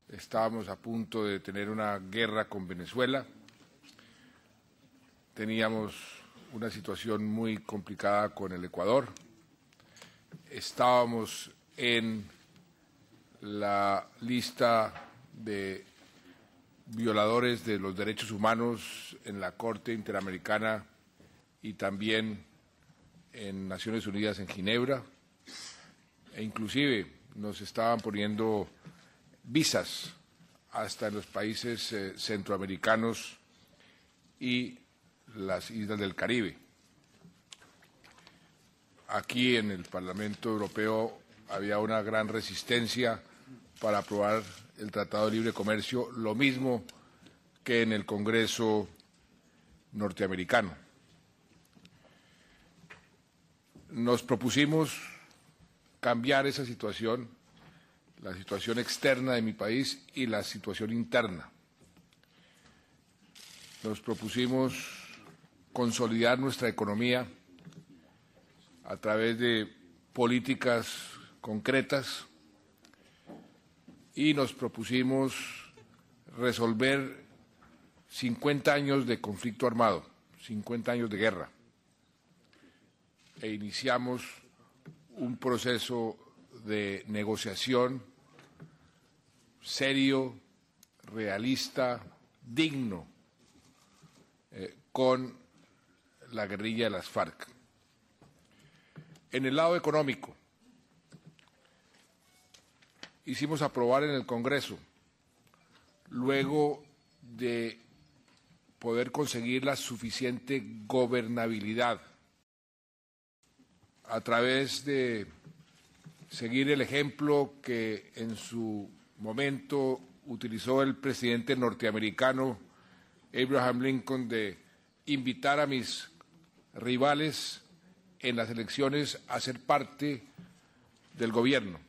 Estábamos a punto de tener una guerra con Venezuela. Teníamos una situación muy complicada con el Ecuador. Estábamos en la lista de violadores de los derechos humanos en la Corte Interamericana y también en Naciones Unidas en Ginebra, e inclusive nos estaban poniendo visas hasta en los países centroamericanos y las islas del Caribe. Aquí en el Parlamento Europeo había una gran resistencia para aprobar el Tratado de Libre Comercio, lo mismo que en el Congreso norteamericano. Nos propusimos cambiar esa situación, la situación externa de mi país y la situación interna. Nos propusimos consolidar nuestra economía a través de políticas concretas y nos propusimos resolver 50 años de conflicto armado, 50 años de guerra, e iniciamos un proceso de negociación serio, realista, digno, con la guerrilla de las FARC. En el lado económico, hicimos aprobar en el Congreso, luego de poder conseguir la suficiente gobernabilidad a través de seguir el ejemplo que en su momento utilizó el presidente norteamericano Abraham Lincoln de invitar a mis rivales en las elecciones a ser parte del gobierno.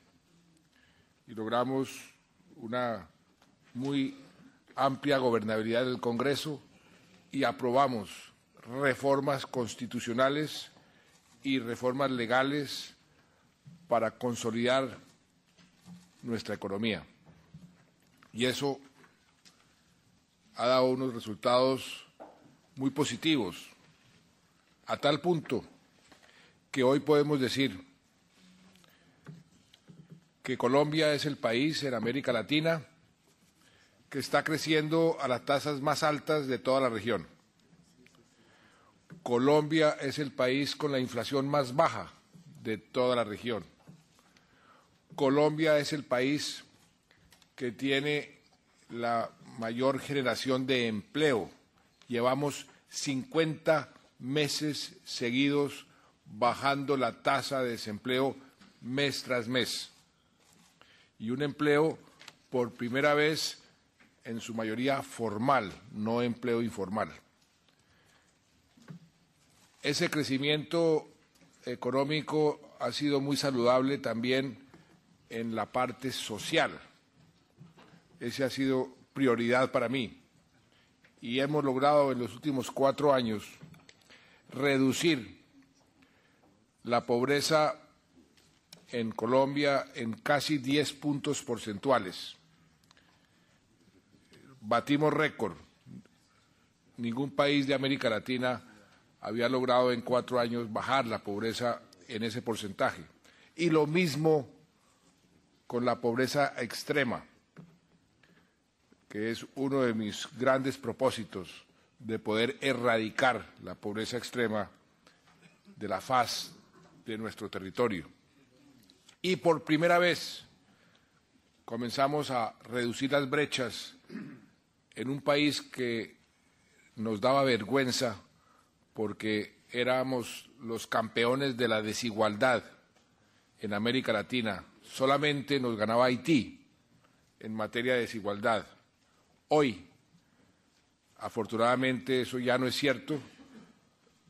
Y logramos una muy amplia gobernabilidad del Congreso y aprobamos reformas constitucionales y reformas legales para consolidar nuestra economía. Y eso ha dado unos resultados muy positivos, a tal punto que hoy podemos decir que Colombia es el país en América Latina que está creciendo a las tasas más altas de toda la región. Colombia es el país con la inflación más baja de toda la región. Colombia es el país que tiene la mayor generación de empleo. Llevamos 50 meses seguidos bajando la tasa de desempleo mes tras mes. Y un empleo por primera vez en su mayoría formal, no empleo informal. Ese crecimiento económico ha sido muy saludable también en la parte social. Ese ha sido prioridad para mí. Y hemos logrado en los últimos 4 años reducir la pobreza en Colombia en casi 10 puntos porcentuales. Batimos récord. Ningún país de América Latina había logrado en 4 años bajar la pobreza en ese porcentaje. Y lo mismo con la pobreza extrema, que es uno de mis grandes propósitos, de poder erradicar la pobreza extrema de la faz de nuestro territorio. Y por primera vez comenzamos a reducir las brechas en un país que nos daba vergüenza porque éramos los campeones de la desigualdad en América Latina. Solamente nos ganaba Haití en materia de desigualdad. Hoy, afortunadamente, eso ya no es cierto.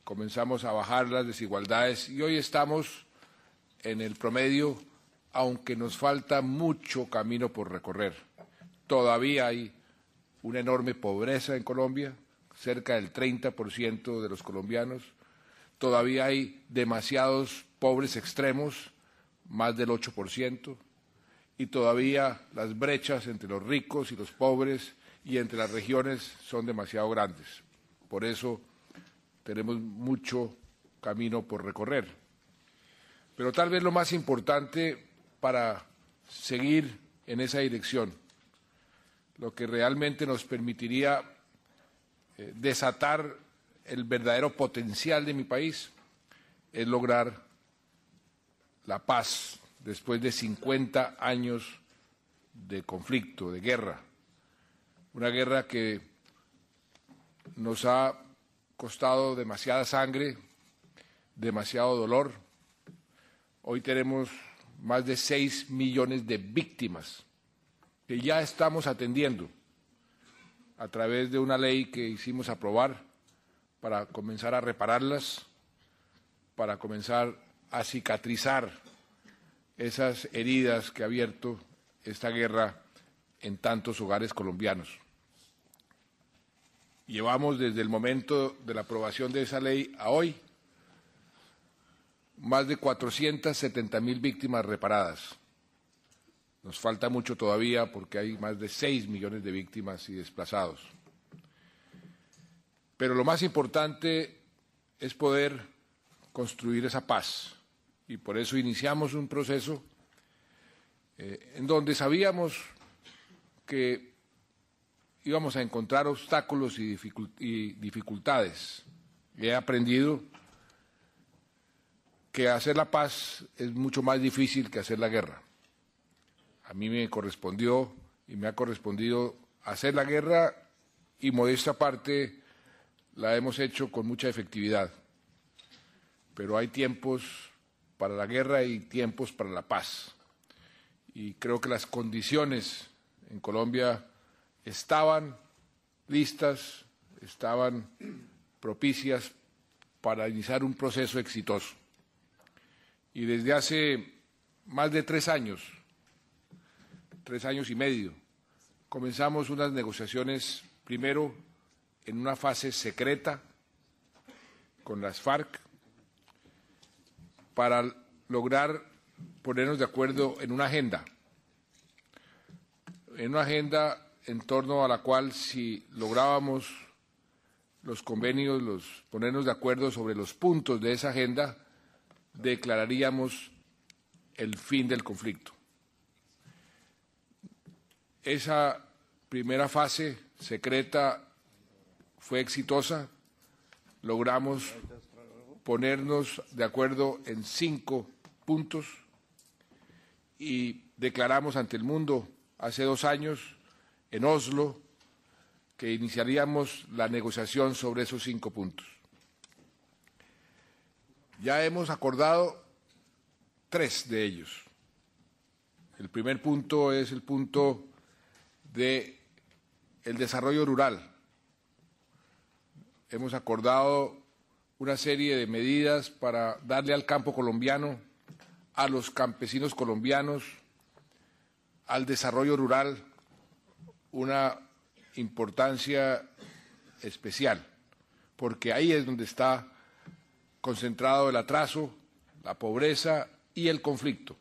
Comenzamos a bajar las desigualdades y hoy estamos en el promedio, aunque nos falta mucho camino por recorrer. Todavía hay una enorme pobreza en Colombia, cerca del 30% de los colombianos. todavía hay demasiados pobres extremos, más del 8%, y todavía las brechas entre los ricos y los pobres y entre las regiones son demasiado grandes. Por eso tenemos mucho camino por recorrer. Pero tal vez lo más importante para seguir en esa dirección, lo que realmente nos permitiría desatar el verdadero potencial de mi país, es lograr la paz después de 50 años de conflicto, de guerra. Una guerra que nos ha costado demasiada sangre, demasiado dolor. Hoy tenemos más de 6 millones de víctimas que ya estamos atendiendo a través de una ley que hicimos aprobar para comenzar a repararlas, para comenzar a cicatrizar esas heridas que ha abierto esta guerra en tantos hogares colombianos. Llevamos desde el momento de la aprobación de esa ley a hoy más de 470.000 víctimas reparadas. Nos falta mucho todavía porque hay más de 6 millones de víctimas y desplazados. Pero lo más importante es poder construir esa paz. Y por eso iniciamos un proceso en donde sabíamos que íbamos a encontrar obstáculos y dificultades. He aprendido que hacer la paz es mucho más difícil que hacer la guerra. A mí me correspondió y me ha correspondido hacer la guerra y modesta parte la hemos hecho con mucha efectividad. Pero hay tiempos para la guerra y tiempos para la paz. Y creo que las condiciones en Colombia estaban listas, estaban propicias para iniciar un proceso exitoso. Y desde hace más de 3 años, 3 años y medio, comenzamos unas negociaciones, primero en una fase secreta con las FARC, para lograr ponernos de acuerdo en una agenda en torno a la cual, si lográbamos los convenios, ponernos de acuerdo sobre los puntos de esa agenda, declararíamos el fin del conflicto. Esa primera fase secreta fue exitosa, logramos ponernos de acuerdo en 5 puntos y declaramos ante el mundo hace 2 años en Oslo que iniciaríamos la negociación sobre esos 5 puntos. Ya hemos acordado 3 de ellos. El primer punto es el punto del desarrollo rural. Hemos acordado una serie de medidas para darle al campo colombiano, a los campesinos colombianos, al desarrollo rural, una importancia especial, porque ahí es donde está concentrado el atraso, la pobreza y el conflicto.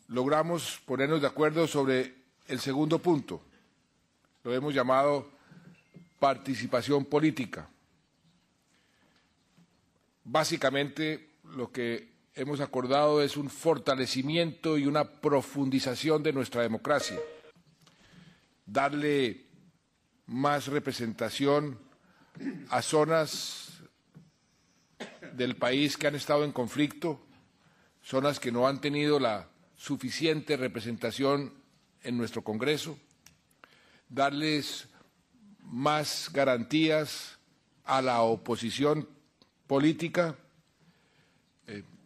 Logramos ponernos de acuerdo sobre el segundo punto, lo hemos llamado participación política. Básicamente, lo que hemos acordado es un fortalecimiento y una profundización de nuestra democracia, darle más representación a zonas del país que han estado en conflicto, zonas que no han tenido la suficiente representación en nuestro Congreso, darles más garantías a la oposición política,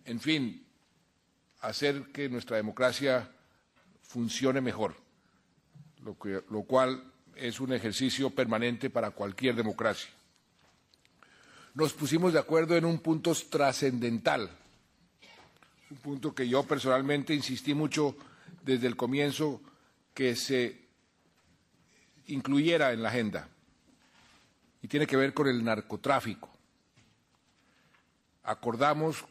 en fin, hacer que nuestra democracia funcione mejor, lo cual es un ejercicio permanente para cualquier democracia. Nos pusimos de acuerdo en un punto trascendental, un punto que yo personalmente insistí mucho desde el comienzo que se incluyera en la agenda. y tiene que ver con el narcotráfico. Acordamos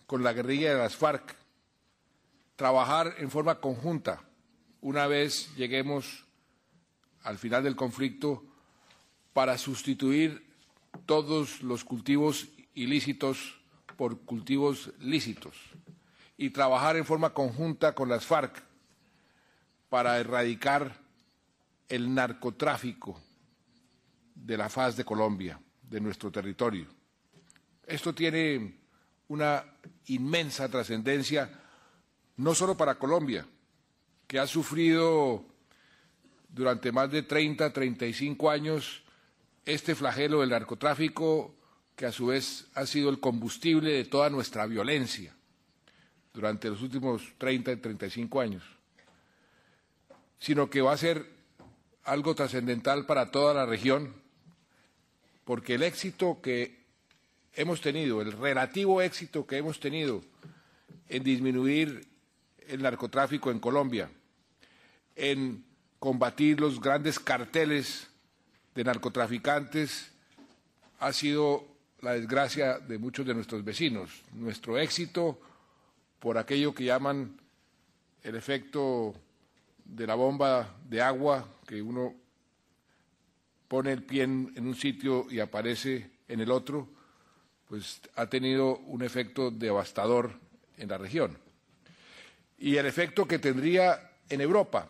con la guerrilla de las FARC trabajar en forma conjunta una vez lleguemos al final del conflicto para sustituir todos los cultivos ilícitos por cultivos lícitos y trabajar en forma conjunta con las FARC para erradicar el narcotráfico de la faz de Colombia, de nuestro territorio. Esto tiene una inmensa trascendencia, no solo para Colombia, que ha sufrido durante más de 35 años este flagelo del narcotráfico, que a su vez ha sido el combustible de toda nuestra violencia durante los últimos 35 años, sino que va a ser algo trascendental para toda la región, porque el éxito que hemos tenido, el relativo éxito que hemos tenido en disminuir el narcotráfico en Colombia, en combatir los grandes carteles de narcotraficantes, ha sido la desgracia de muchos de nuestros vecinos. Nuestro éxito por aquello que llaman el efecto de la bomba de agua, que uno pone el pie en un sitio y aparece en el otro, pues ha tenido un efecto devastador en la región. Y el efecto que tendría en Europa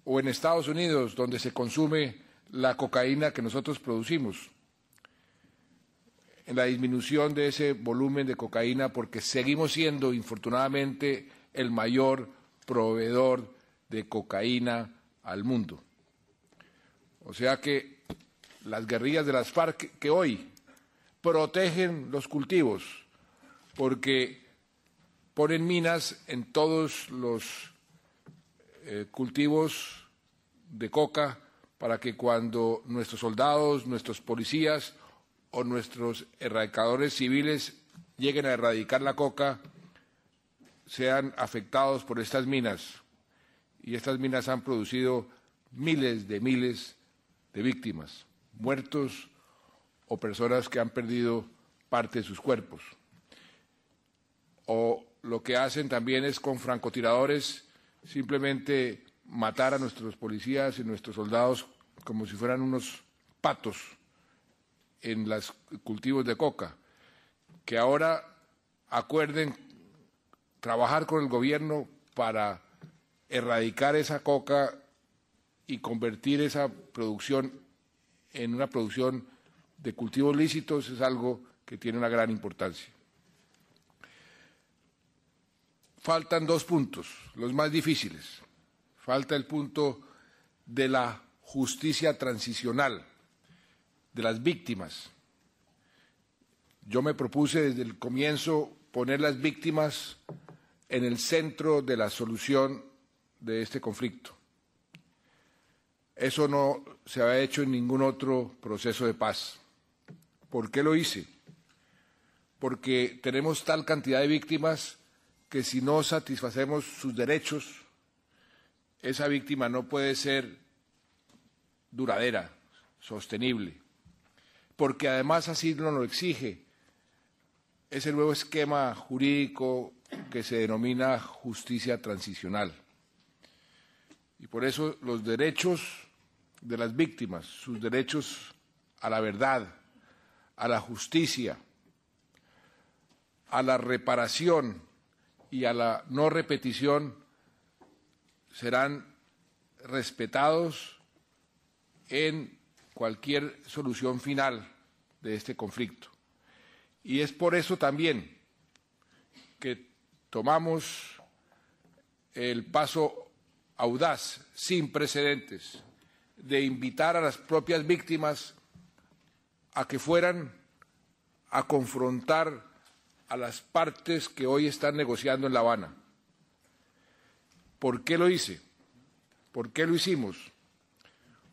o en Estados Unidos, donde se consume la cocaína que nosotros producimos, en la disminución de ese volumen de cocaína, porque seguimos siendo, infortunadamente, el mayor proveedor de cocaína al mundo. O sea que las guerrillas de las FARC que hoy protegen los cultivos, porque ponen minas en todos los cultivos de coca para que cuando nuestros soldados, nuestros policías o nuestros erradicadores civiles lleguen a erradicar la coca, sean afectados por estas minas. Y estas minas han producido miles de víctimas, muertos o personas que han perdido parte de sus cuerpos. O lo que hacen también es con francotiradores simplemente matar a nuestros policías y nuestros soldados como si fueran unos patos en los cultivos de coca, que ahora acuerden trabajar con el gobierno para erradicar esa coca y convertir esa producción en una producción de cultivos lícitos, es algo que tiene una gran importancia. Faltan dos puntos, los más difíciles. Falta el punto de la justicia transicional, de las víctimas. Yo me propuse desde el comienzo poner las víctimas en el centro de la solución de este conflicto. Eso no se había hecho en ningún otro proceso de paz. ¿Por qué lo hice? Porque tenemos tal cantidad de víctimas que si no satisfacemos sus derechos, esa víctima no puede ser duradera, sostenible, porque además así nos lo exige ese nuevo esquema jurídico que se denomina justicia transicional. Y por eso los derechos de las víctimas, sus derechos a la verdad, a la justicia, a la reparación y a la no repetición serán respetados en cualquier solución final de este conflicto. Y es por eso también que tomamos el paso audaz, sin precedentes, de invitar a las propias víctimas a que fueran a confrontar a las partes que hoy están negociando en La Habana. ¿Por qué lo hice? ¿Por qué lo hicimos?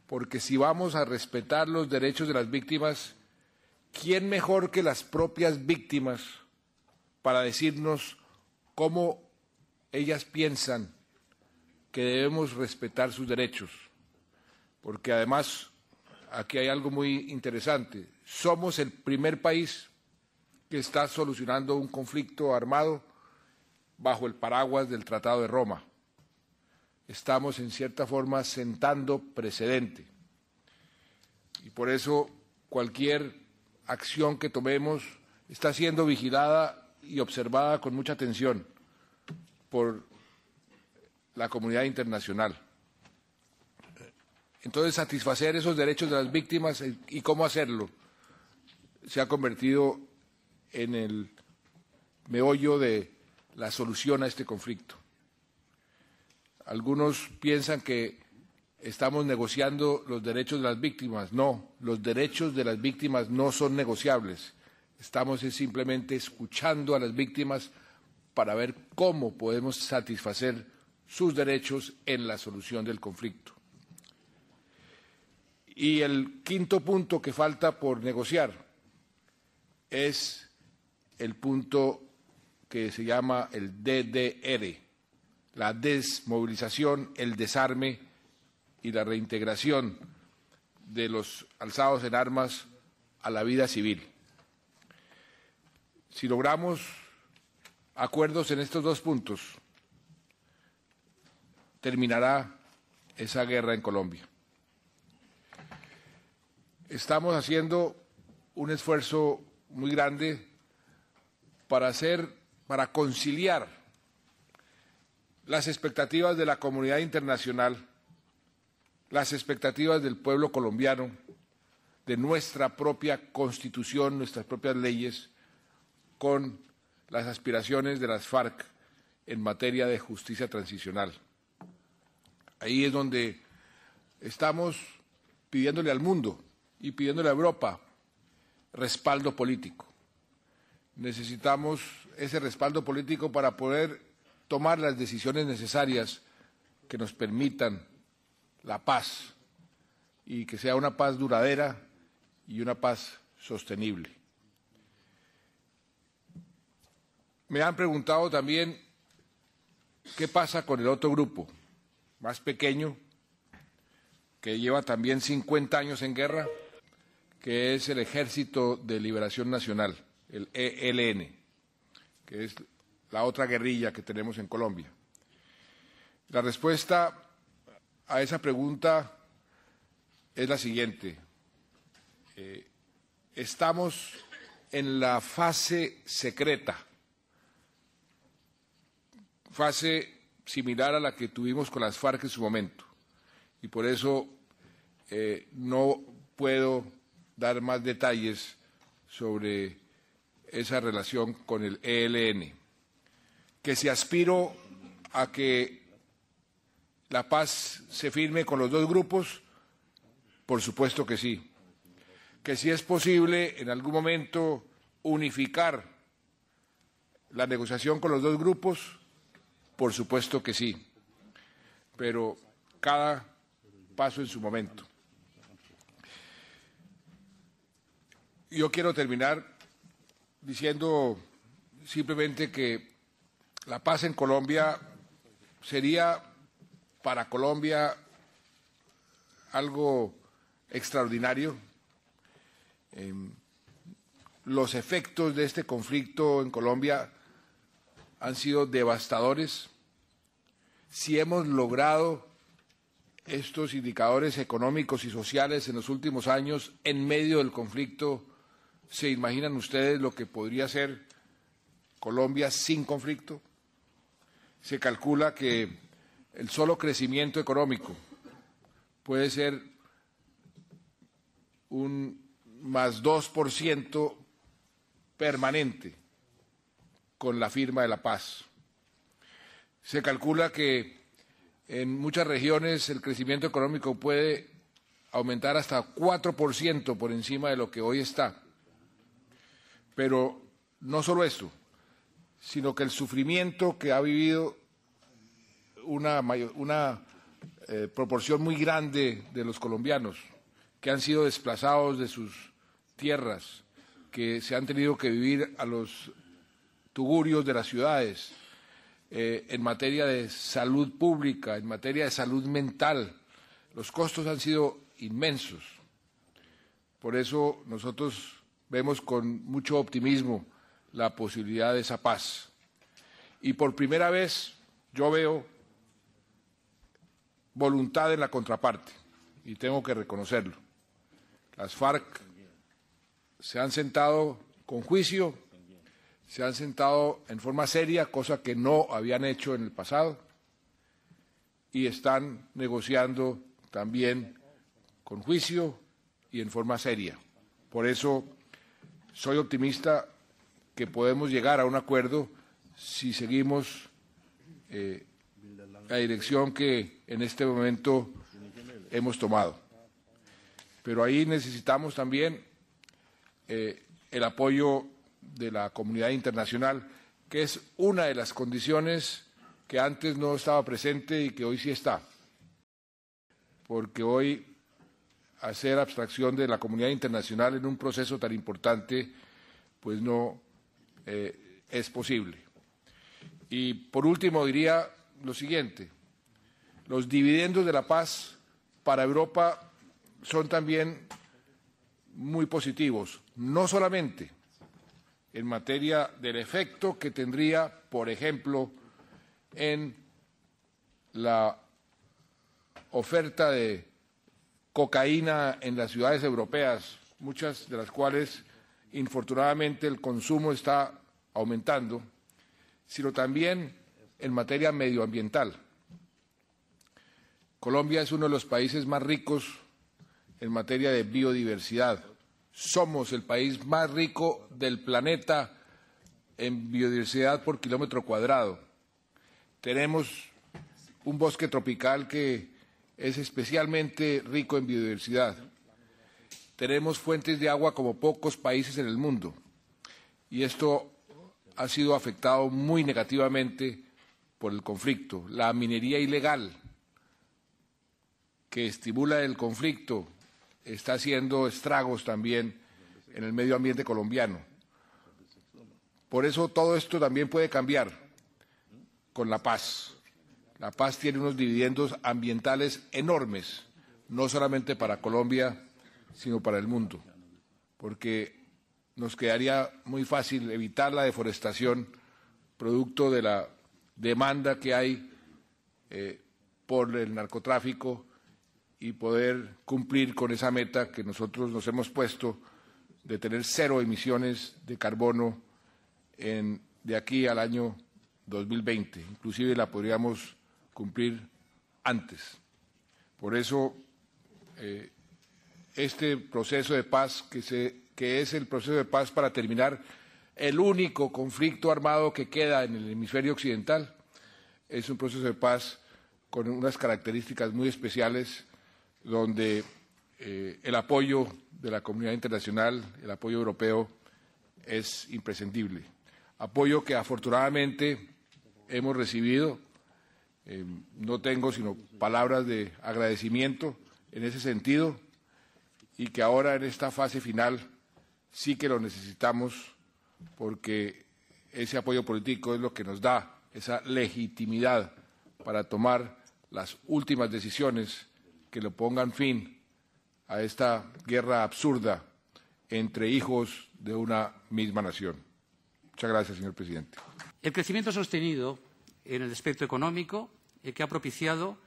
Porque si vamos a respetar los derechos de las víctimas, ¿quién mejor que las propias víctimas para decirnos cómo ellas piensan que debemos respetar sus derechos? Porque además aquí hay algo muy interesante. Somos el primer país que está solucionando un conflicto armado bajo el paraguas del Tratado de Roma. Estamos, en cierta forma, sentando precedente. Y por eso cualquier acción que tomemos está siendo vigilada y observada con mucha atención por la comunidad internacional. Entonces, satisfacer esos derechos de las víctimas y cómo hacerlo se ha convertido en el meollo de la solución a este conflicto. Algunos piensan que estamos negociando los derechos de las víctimas. No, los derechos de las víctimas no son negociables. Estamos simplemente escuchando a las víctimas para ver cómo podemos satisfacer sus derechos en la solución del conflicto. Y el quinto punto que falta por negociar es el punto que se llama el DDR, la desmovilización, el desarme y la reintegración de los alzados en armas a la vida civil. Si logramos acuerdos en estos dos puntos, terminará esa guerra en Colombia. Estamos haciendo un esfuerzo muy grande para conciliar las expectativas de la comunidad internacional, las expectativas del pueblo colombiano, de nuestra propia Constitución, nuestras propias leyes, con las aspiraciones de las FARC en materia de justicia transicional. Ahí es donde estamos pidiéndole al mundo y pidiéndole a Europa respaldo político. Necesitamos ese respaldo político para poder tomar las decisiones necesarias que nos permitan la paz y que sea una paz duradera y una paz sostenible. Me han preguntado también qué pasa con el otro grupo, más pequeño, que lleva también 50 años en guerra, que es el Ejército de Liberación Nacional, el ELN, que es la otra guerrilla que tenemos en Colombia. La respuesta a esa pregunta es la siguiente. Estamos en la fase secreta, fase similar a la que tuvimos con las FARC en su momento, y por eso no puedo dar más detalles sobre esa relación con el ELN. Que si aspiro a que la paz se firme con los dos grupos, por supuesto que sí. Que si es posible en algún momento unificar la negociación con los dos grupos, por supuesto que sí. Pero cada paso en su momento. Yo quiero terminar diciendo simplemente que la paz en Colombia sería para Colombia algo extraordinario. Los efectos de este conflicto en Colombia han sido devastadores. Si hemos logrado estos indicadores económicos y sociales en los últimos años en medio del conflicto, ¿se imaginan ustedes lo que podría ser Colombia sin conflicto? Se calcula que el solo crecimiento económico puede ser un más 2% permanente con la firma de la paz. Se calcula que en muchas regiones el crecimiento económico puede aumentar hasta 4% por encima de lo que hoy está. Pero no solo esto, sino que el sufrimiento que ha vivido una proporción muy grande de los colombianos, que han sido desplazados de sus tierras, que se han tenido que vivir a los tugurios de las ciudades, en materia de salud pública, en materia de salud mental, los costos han sido inmensos. Por eso nosotros vemos con mucho optimismo la posibilidad de esa paz. Y por primera vez yo veo voluntad en la contraparte, y tengo que reconocerlo. Las FARC se han sentado con juicio, se han sentado en forma seria, cosa que no habían hecho en el pasado, y están negociando también con juicio y en forma seria. Por eso soy optimista que podemos llegar a un acuerdo si seguimos la dirección que en este momento hemos tomado. Pero ahí necesitamos también el apoyo de la comunidad internacional, que es una de las condiciones que antes no estaba presente y que hoy sí está. Porque hoy hacer abstracción de la comunidad internacional en un proceso tan importante, pues no es posible. Y por último diría lo siguiente: los dividendos de la paz para Europa son también muy positivos, no solamente en materia del efecto que tendría, por ejemplo, en la oferta de cocaína en las ciudades europeas, muchas de las cuales, infortunadamente, el consumo está aumentando, sino también en materia medioambiental. Colombia es uno de los países más ricos en materia de biodiversidad. Somos el país más rico del planeta en biodiversidad por kilómetro cuadrado. Tenemos un bosque tropical que es especialmente rico en biodiversidad. Tenemos fuentes de agua como pocos países en el mundo. Y esto ha sido afectado muy negativamente por el conflicto. La minería ilegal que estimula el conflicto está haciendo estragos también en el medio ambiente colombiano. Por eso todo esto también puede cambiar con la paz. La paz tiene unos dividendos ambientales enormes, no solamente para Colombia, sino para el mundo, porque nos quedaría muy fácil evitar la deforestación producto de la demanda que hay por el narcotráfico y poder cumplir con esa meta que nosotros nos hemos puesto de tener 0 emisiones de carbono de aquí al año 2020. Inclusive la podríamos cumplir antes. Por eso, este proceso de paz, que es el proceso de paz para terminar el único conflicto armado que queda en el hemisferio occidental, es un proceso de paz con unas características muy especiales, donde el apoyo de la comunidad internacional, el apoyo europeo, es imprescindible. Apoyo que afortunadamente hemos recibido. No tengo sino palabras de agradecimiento en ese sentido, y que ahora en esta fase final sí que lo necesitamos, porque ese apoyo político es lo que nos da esa legitimidad para tomar las últimas decisiones que le pongan fin a esta guerra absurda entre hijos de una misma nación. Muchas gracias, señor presidente. El crecimiento sostenido en el aspecto económico, que ha propiciado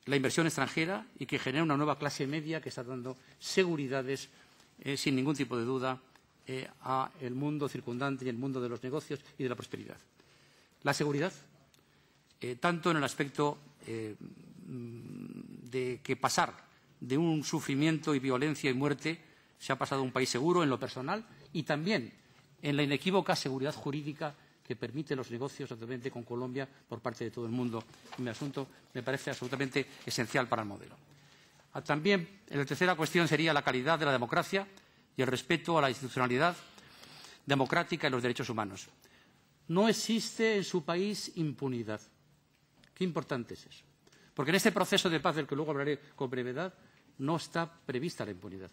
la inversión extranjera y que genera una nueva clase media que está dando seguridades, sin ningún tipo de duda, al mundo circundante y el mundo de los negocios y de la prosperidad. La seguridad, tanto en el aspecto de que pasar de un sufrimiento y violencia y muerte se ha pasado a un país seguro en lo personal, y también en la inequívoca seguridad jurídica que permite los negocios actualmente con Colombia por parte de todo el mundo. Un asunto me parece absolutamente esencial para el modelo. También, la tercera cuestión sería la calidad de la democracia y el respeto a la institucionalidad democrática y los derechos humanos. No existe en su país impunidad. Qué importante es eso. Porque en este proceso de paz, del que luego hablaré con brevedad, no está prevista la impunidad.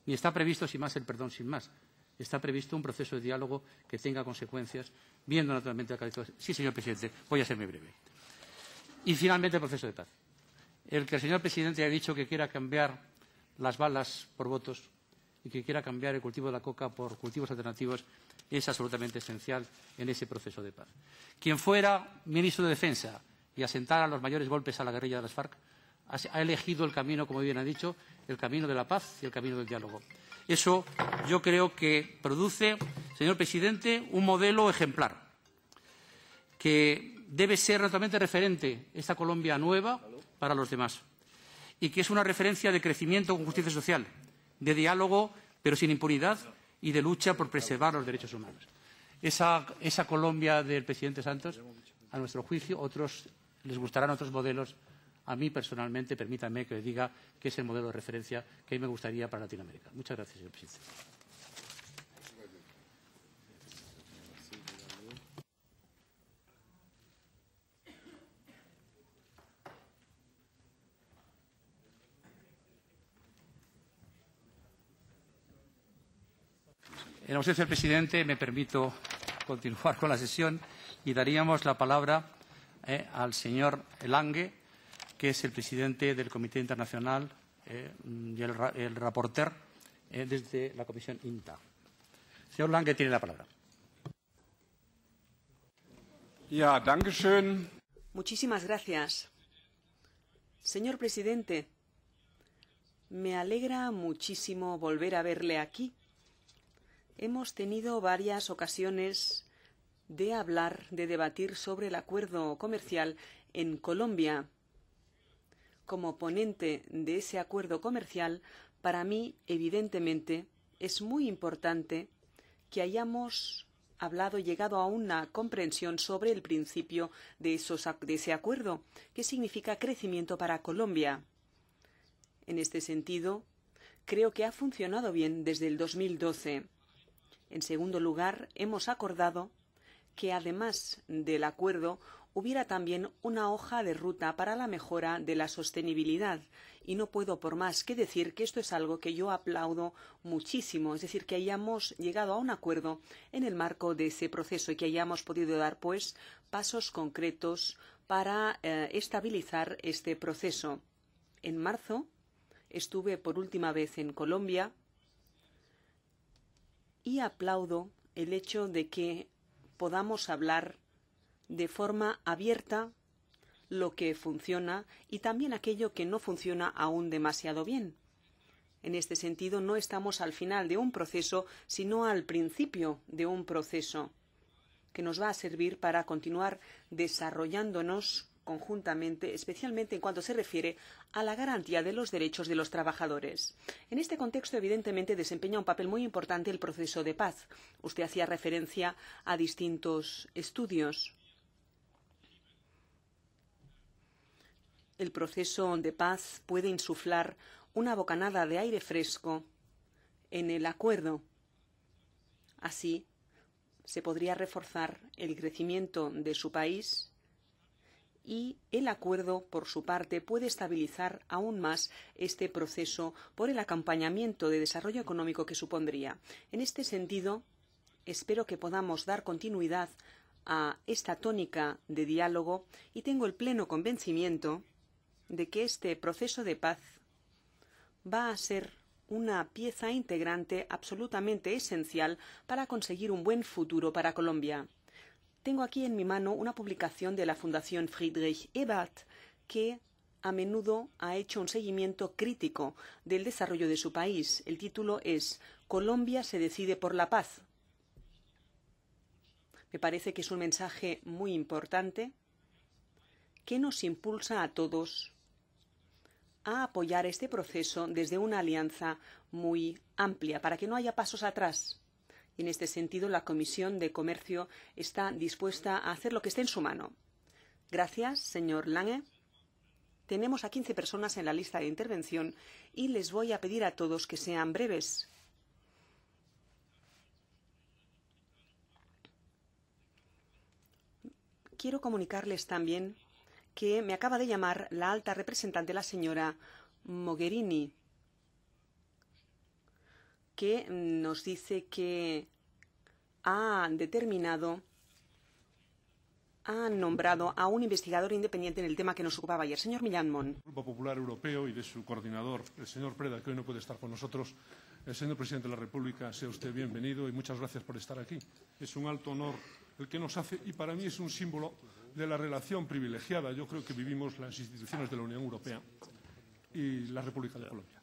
Ni está previsto, sin más, el perdón sin más. Está previsto un proceso de diálogo que tenga consecuencias, viendo naturalmente la calidad. Sí, señor presidente, voy a ser muy breve. Y finalmente el proceso de paz. El que el señor presidente ha dicho que quiera cambiar las balas por votos y que quiera cambiar el cultivo de la coca por cultivos alternativos es absolutamente esencial en ese proceso de paz. Quien fuera ministro de Defensa y asentara los mayores golpes a la guerrilla de las FARC ha elegido el camino, como bien ha dicho, el camino de la paz y el camino del diálogo. Eso yo creo que produce, señor presidente, un modelo ejemplar que debe ser naturalmente referente esta Colombia nueva para los demás y que es una referencia de crecimiento con justicia social, de diálogo pero sin impunidad y de lucha por preservar los derechos humanos. Esa Colombia del presidente Santos, a nuestro juicio, otros les gustarán otros modelos. A mí, personalmente, permítanme que le diga que es el modelo de referencia que a mí me gustaría para Latinoamérica. Muchas gracias, señor presidente. En ausencia del presidente, me permito continuar con la sesión y daríamos la palabra al señor Lange, que es el presidente del Comité Internacional y el rapporteur desde la Comisión INTA. Señor Lange, tiene la palabra. Ja, danke schön. Muchísimas gracias. Señor presidente, me alegra muchísimo volver a verle aquí. Hemos tenido varias ocasiones de hablar, de debatir sobre el acuerdo comercial en Colombia. Como ponente de ese acuerdo comercial, para mí, evidentemente, es muy importante que hayamos hablado y llegado a una comprensión sobre el principio de ese acuerdo, que significa crecimiento para Colombia. En este sentido, creo que ha funcionado bien desde el 2012. En segundo lugar, hemos acordado que, además del acuerdo, hubiera también una hoja de ruta para la mejora de la sostenibilidad. Y no puedo por más que decir que esto es algo que yo aplaudo muchísimo, es decir, que hayamos llegado a un acuerdo en el marco de ese proceso y que hayamos podido dar, pues, pasos concretos para estabilizar este proceso. En marzo estuve por última vez en Colombia y aplaudo el hecho de que podamos hablar de forma abierta lo que funciona y también aquello que no funciona aún demasiado bien. En este sentido, no estamos al final de un proceso, sino al principio de un proceso que nos va a servir para continuar desarrollándonos conjuntamente, especialmente en cuanto se refiere a la garantía de los derechos de los trabajadores. En este contexto, evidentemente, desempeña un papel muy importante el proceso de paz. Usted hacía referencia a distintos estudios. El proceso de paz puede insuflar una bocanada de aire fresco en el acuerdo. Así, se podría reforzar el crecimiento de su país y el acuerdo, por su parte, puede estabilizar aún más este proceso por el acompañamiento de desarrollo económico que supondría. En este sentido, espero que podamos dar continuidad a esta tónica de diálogo y tengo el pleno convencimiento de que este proceso de paz va a ser una pieza integrante absolutamente esencial para conseguir un buen futuro para Colombia. Tengo aquí en mi mano una publicación de la Fundación Friedrich Ebert que a menudo ha hecho un seguimiento crítico del desarrollo de su país. El título es «Colombia se decide por la paz». Me parece que es un mensaje muy importante que nos impulsa a todos a apoyar este proceso desde una alianza muy amplia para que no haya pasos atrás. Y en este sentido, la Comisión de Comercio está dispuesta a hacer lo que esté en su mano. Gracias, señor Lange. Tenemos a 15 personas en la lista de intervención y les voy a pedir a todos que sean breves. Quiero comunicarles también que me acaba de llamar la alta representante, la señora Mogherini, que nos dice que ha nombrado a un investigador independiente en el tema que nos ocupaba ayer. Señor Millán Mon. El Grupo Popular Europeo y de su coordinador, el señor Preda, que hoy no puede estar con nosotros, Señor Presidente de la República, sea usted bienvenido y muchas gracias por estar aquí. Es un alto honor el que nos hace y para mí es un símbolo de la relación privilegiada, yo creo que vivimos las instituciones de la Unión Europea y la República de Colombia.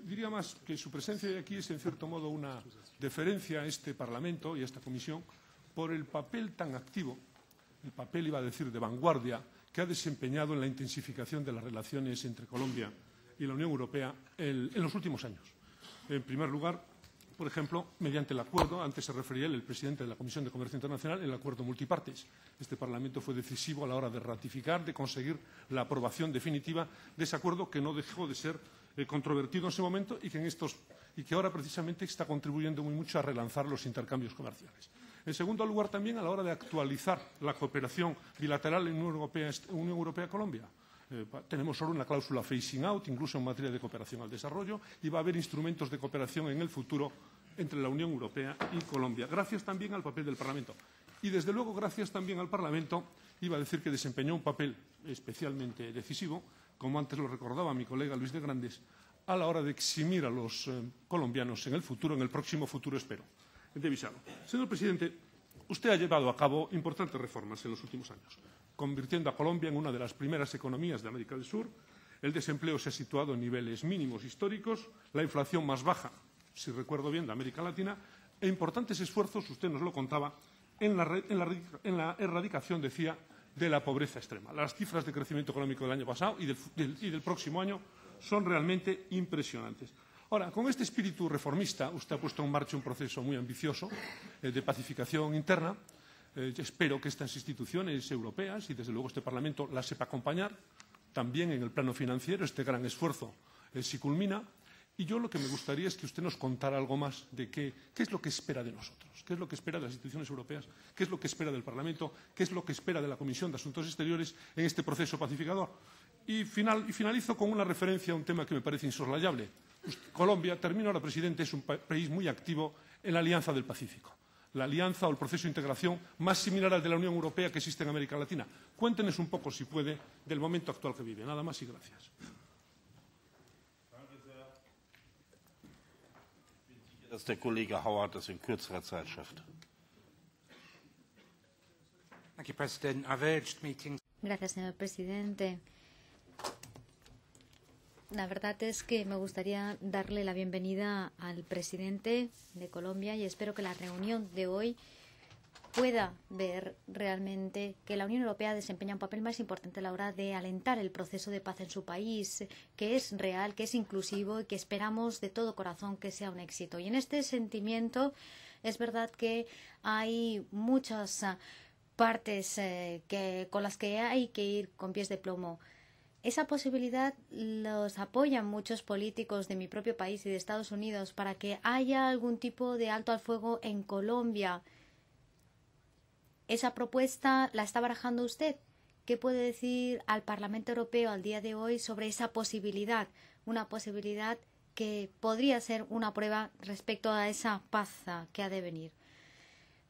Diría más que su presencia aquí es en cierto modo una deferencia a este Parlamento y a esta Comisión por el papel tan activo, el papel iba a decir de vanguardia, que ha desempeñado en la intensificación de las relaciones entre Colombia y la Unión Europea en los últimos años. En primer lugar, por ejemplo, mediante el acuerdo, antes se refería el presidente de la Comisión de Comercio Internacional, el acuerdo multipartes. Este Parlamento fue decisivo a la hora de ratificar, de conseguir la aprobación definitiva de ese acuerdo que no dejó de ser controvertido en ese momento y que ahora precisamente está contribuyendo muy mucho a relanzar los intercambios comerciales. En segundo lugar, también a la hora de actualizar la cooperación bilateral en Unión Europea-Colombia. Tenemos solo una cláusula phasing out, incluso en materia de cooperación al desarrollo, y va a haber instrumentos de cooperación en el futuro entre la Unión Europea y Colombia. Gracias también al papel del Parlamento. Y, desde luego, gracias también al Parlamento, iba a decir que desempeñó un papel especialmente decisivo, como antes lo recordaba mi colega Luis de Grandes, a la hora de eximir a los colombianos en el futuro, en el próximo futuro, espero, de visado. Señor Presidente, usted ha llevado a cabo importantes reformas en los últimos años, convirtiendo a Colombia en una de las primeras economías de América del Sur. El desempleo se ha situado en niveles mínimos históricos, la inflación más baja, si recuerdo bien, de América Latina, e importantes esfuerzos, usted nos lo contaba, en la erradicación, decía, de la pobreza extrema. Las cifras de crecimiento económico del año pasado y del próximo año son realmente impresionantes. Ahora, con este espíritu reformista, usted ha puesto en marcha un proceso muy ambicioso de pacificación interna. Espero que estas instituciones europeas y, desde luego, este Parlamento las sepa acompañar. También en el plano financiero este gran esfuerzo se culmina. Y yo lo que me gustaría es que usted nos contara algo más de qué es lo que espera de nosotros, qué es lo que espera de las instituciones europeas, qué es lo que espera del Parlamento, qué es lo que espera de la Comisión de Asuntos Exteriores en este proceso pacificador. Y finalizo con una referencia a un tema que me parece insoslayable. Colombia, termino ahora, presidente, es un país muy activo en la Alianza del Pacífico, la alianza o el proceso de integración más similar al de la Unión Europea que existe en América Latina. Cuéntenos un poco, si puede, del momento actual que vive. Nada más y gracias. Dass der Kollege Howard das in kürzerer Zeit schafft. Gracias, señor presidente. La verdad es que me gustaría darle la bienvenida al presidente de Colombia y espero que la reunión de hoy pueda ver realmente que la Unión Europea desempeña un papel más importante a la hora de alentar el proceso de paz en su país, que es real, que es inclusivo y que esperamos de todo corazón que sea un éxito. Y en este sentimiento es verdad que hay muchas partes con las que hay que ir con pies de plomo. Esa posibilidad los apoyan muchos políticos de mi propio país y de Estados Unidos para que haya algún tipo de alto al fuego en Colombia. ¿Esa propuesta la está barajando usted? ¿Qué puede decir al Parlamento Europeo al día de hoy sobre esa posibilidad? Una posibilidad que podría ser una prueba respecto a esa paz que ha de venir.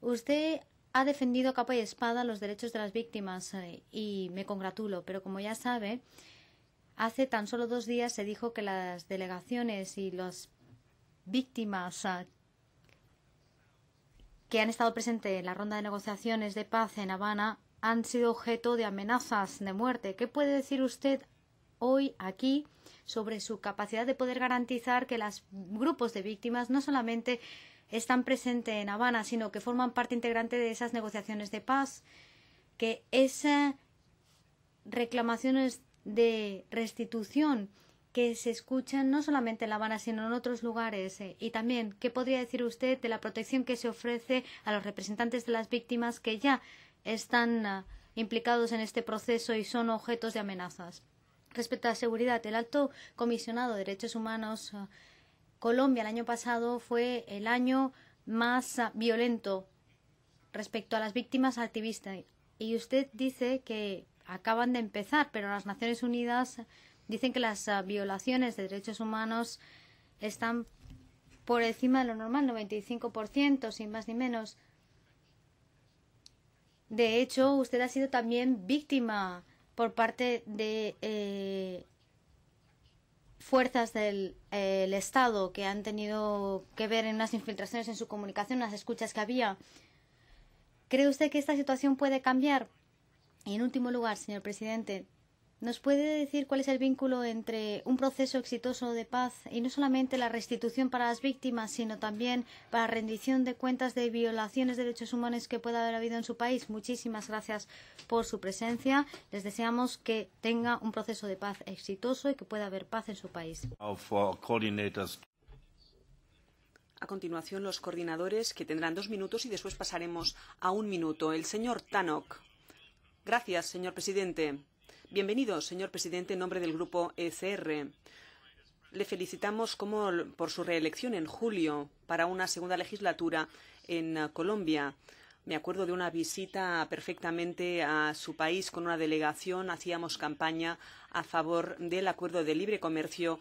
Usted ha defendido capa y espada los derechos de las víctimas y me congratulo, pero como ya sabe, hace tan solo 2 días se dijo que las delegaciones y las víctimas que han estado presentes en la ronda de negociaciones de paz en Habana han sido objeto de amenazas de muerte. ¿Qué puede decir usted hoy aquí sobre su capacidad de poder garantizar que los grupos de víctimas no solamente están presentes en Habana, sino que forman parte integrante de esas negociaciones de paz, que esas reclamaciones de restitución que se escuchan no solamente en La Habana, sino en otros lugares? Y también, ¿qué podría decir usted de la protección que se ofrece a los representantes de las víctimas que ya están implicados en este proceso y son objetos de amenazas? Respecto a la seguridad, el Alto Comisionado de Derechos Humanos, Colombia el año pasado fue el año más violento respecto a las víctimas activistas. Y usted dice que acaban de empezar, pero las Naciones Unidas dicen que las violaciones de derechos humanos están por encima de lo normal, 95%, sin más ni menos. De hecho, usted ha sido también víctima por parte de fuerzas del Estado que han tenido que ver en unas infiltraciones en su comunicación, unas escuchas que había. ¿Cree usted que esta situación puede cambiar? Y en último lugar, señor presidente, ¿nos puede decir cuál es el vínculo entre un proceso exitoso de paz y no solamente la restitución para las víctimas, sino también para la rendición de cuentas de violaciones de derechos humanos que pueda haber habido en su país? Muchísimas gracias por su presencia. Les deseamos que tenga un proceso de paz exitoso y que pueda haber paz en su país. A continuación, los coordinadores, que tendrán 2 minutos, y después pasaremos a 1 minuto. El señor Tannock. Gracias, señor presidente. Bienvenido, señor presidente, en nombre del Grupo ECR. Le felicitamos por su reelección en julio para una segunda legislatura en Colombia. Me acuerdo de una visita perfectamente a su país con una delegación. Hacíamos campaña a favor del acuerdo de libre comercio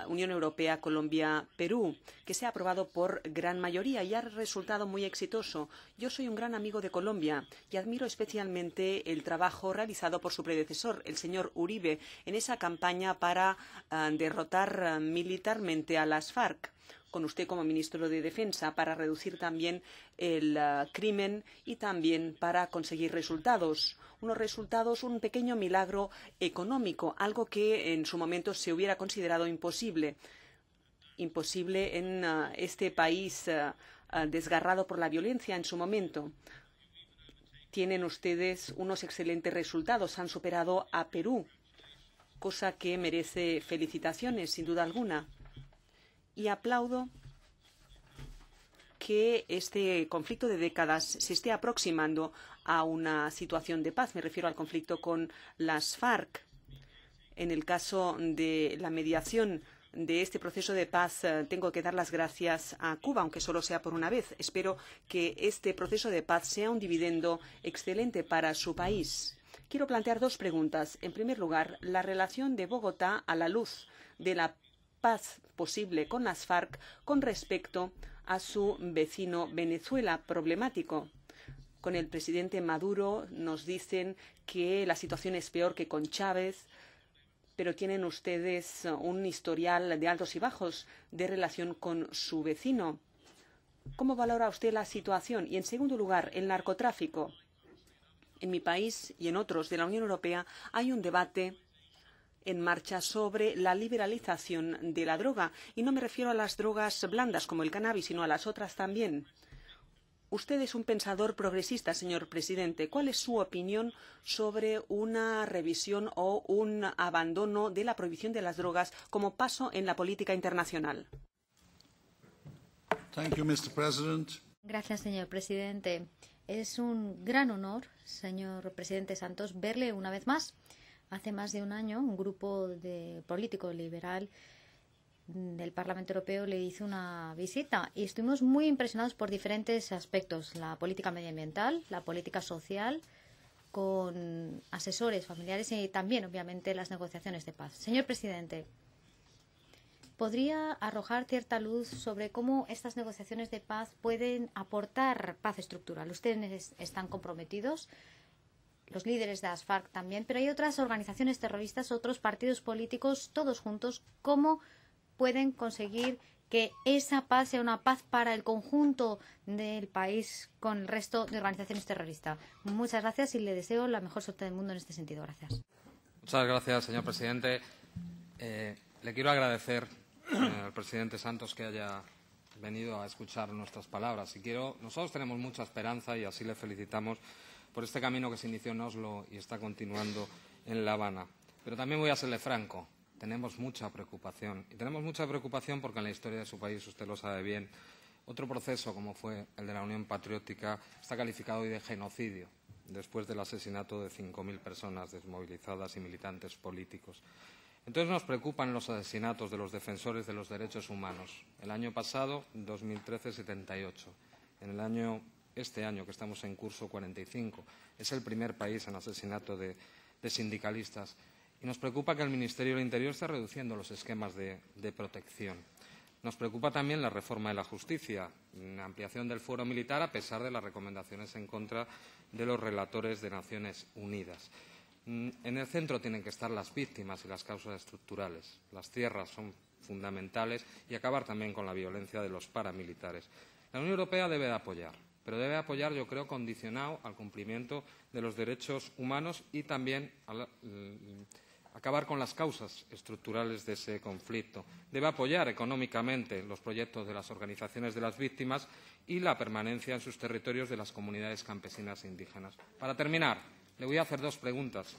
Unión Europea-Colombia-Perú, que se ha aprobado por gran mayoría y ha resultado muy exitoso. Yo soy un gran amigo de Colombia y admiro especialmente el trabajo realizado por su predecesor, el señor Uribe, en esa campaña para derrotar militarmente a las FARC, con usted como ministro de Defensa, para reducir también el crimen y también para conseguir resultados. Unos resultados, un pequeño milagro económico, algo que en su momento se hubiera considerado imposible. Imposible en este país desgarrado por la violencia en su momento. Tienen ustedes unos excelentes resultados. Han superado a Perú, cosa que merece felicitaciones, sin duda alguna. Y aplaudo que este conflicto de décadas se esté aproximando a una situación de paz. Me refiero al conflicto con las FARC. En el caso de la mediación de este proceso de paz, tengo que dar las gracias a Cuba, aunque solo sea por una vez. Espero que este proceso de paz sea un dividendo excelente para su país. Quiero plantear 2 preguntas. En primer lugar, la relación de Bogotá a la luz de la paz posible con las FARC con respecto a su vecino Venezuela, problemático. Con el presidente Maduro nos dicen que la situación es peor que con Chávez, pero tienen ustedes un historial de altos y bajos de relación con su vecino. ¿Cómo valora usted la situación? Y, en segundo lugar, el narcotráfico. En mi país y en otros de la Unión Europea hay un debate en marcha sobre la liberalización de la droga. Y no me refiero a las drogas blandas como el cannabis, sino a las otras también. Usted es un pensador progresista, señor presidente. ¿Cuál es su opinión sobre una revisión o un abandono de la prohibición de las drogas como paso en la política internacional? Thank you, Mr. President. Gracias, señor presidente. Es un gran honor, señor presidente Santos, verle una vez más. Hace más de un año, un grupo de político liberal del Parlamento Europeo le hizo una visita y estuvimos muy impresionados por diferentes aspectos: la política medioambiental, la política social, con asesores familiares y también, obviamente, las negociaciones de paz. Señor presidente, ¿podría arrojar cierta luz sobre cómo estas negociaciones de paz pueden aportar paz estructural? Ustedes están comprometidos, los líderes de las FARC también, pero hay otras organizaciones terroristas, otros partidos políticos, todos juntos. ¿Cómo pueden conseguir que esa paz sea una paz para el conjunto del país con el resto de organizaciones terroristas? Muchas gracias y le deseo la mejor suerte del mundo en este sentido. Gracias. Muchas gracias, señor presidente. Le quiero agradecer al presidente Santos que haya venido a escuchar nuestras palabras. Nosotros tenemos mucha esperanza y así le felicitamos por este camino que se inició en Oslo y está continuando en La Habana. Pero también voy a serle franco, tenemos mucha preocupación. Y tenemos mucha preocupación porque en la historia de su país, usted lo sabe bien, otro proceso como fue el de la Unión Patriótica está calificado hoy de genocidio, después del asesinato de 5.000 personas desmovilizadas y militantes políticos. Entonces nos preocupan los asesinatos de los defensores de los derechos humanos. El año pasado, 2013, 78. Este año que estamos en curso, 45. Es el primer país en asesinato de sindicalistas. Y nos preocupa que el Ministerio del Interior esté reduciendo los esquemas de protección. Nos preocupa también la reforma de la justicia, la ampliación del fuero militar a pesar de las recomendaciones en contra de los relatores de Naciones Unidas. En el centro tienen que estar las víctimas y las causas estructurales. Las tierras son fundamentales y acabar también con la violencia de los paramilitares. La Unión Europea debe de apoyar, pero debe apoyar, yo creo, condicionado al cumplimiento de los derechos humanos y también acabar con las causas estructurales de ese conflicto. Debe apoyar económicamente los proyectos de las organizaciones de las víctimas y la permanencia en sus territorios de las comunidades campesinas e indígenas. Para terminar, le voy a hacer 2 preguntas,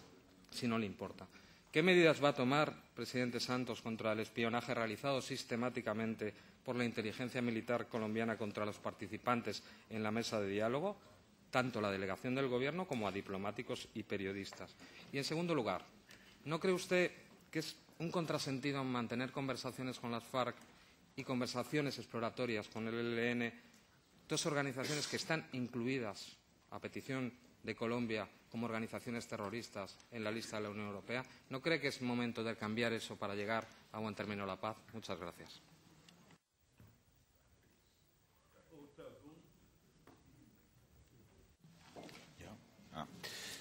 si no le importa. ¿Qué medidas va a tomar, presidente Santos, contra el espionaje realizado sistemáticamente por la inteligencia militar colombiana contra los participantes en la mesa de diálogo, tanto la delegación del Gobierno como a diplomáticos y periodistas? Y, en segundo lugar, ¿no cree usted que es un contrasentido mantener conversaciones con las FARC y conversaciones exploratorias con el ELN, 2 organizaciones que están incluidas, a petición de Colombia, como organizaciones terroristas en la lista de la Unión Europea? ¿No cree que es momento de cambiar eso para llegar a buen término la paz? Muchas gracias.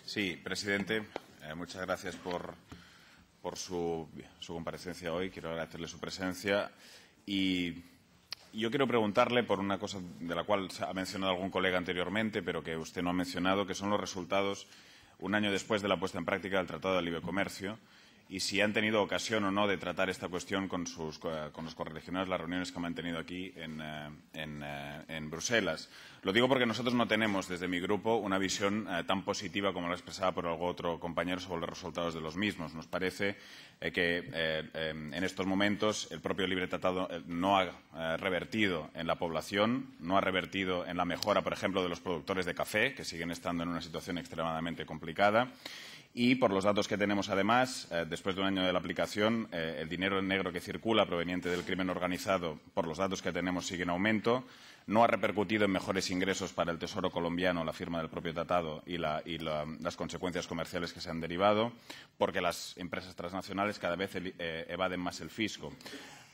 Sí, presidente, muchas gracias por su comparecencia hoy. Quiero agradecerle su presencia y yo quiero preguntarle por una cosa de la cual ha mencionado algún colega anteriormente, pero que usted no ha mencionado, que son los resultados un año después de la puesta en práctica del Tratado de Libre Comercio, y si han tenido ocasión o no de tratar esta cuestión con los correligionarios, las reuniones que han mantenido aquí en Bruselas. Lo digo porque nosotros no tenemos, desde mi grupo, una visión tan positiva como la expresada por algún otro compañero sobre los resultados de los mismos. Nos parece que en estos momentos el propio libre tratado no ha revertido en la población, no ha revertido en la mejora, por ejemplo, de los productores de café, que siguen estando en una situación extremadamente complicada. Y, por los datos que tenemos, además, después de un año de la aplicación, el dinero en negro que circula proveniente del crimen organizado, por los datos que tenemos, sigue en aumento. No ha repercutido en mejores ingresos para el Tesoro colombiano la firma del propio tratado y las consecuencias comerciales que se han derivado, porque las empresas transnacionales cada vez evaden más el fisco.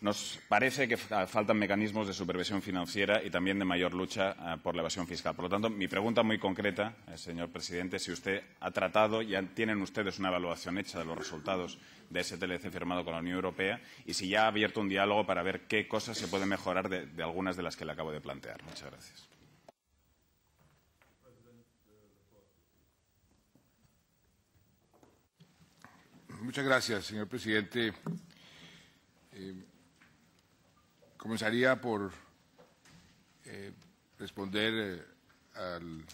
Nos parece que faltan mecanismos de supervisión financiera y también de mayor lucha por la evasión fiscal. Por lo tanto, mi pregunta muy concreta, señor presidente, si usted ha tratado, ya tienen ustedes una evaluación hecha de los resultados de ese TLC firmado con la Unión Europea y si ya ha abierto un diálogo para ver qué cosas se pueden mejorar de algunas de las que le acabo de plantear. Muchas gracias. Muchas gracias, señor presidente. Comenzaría por responder al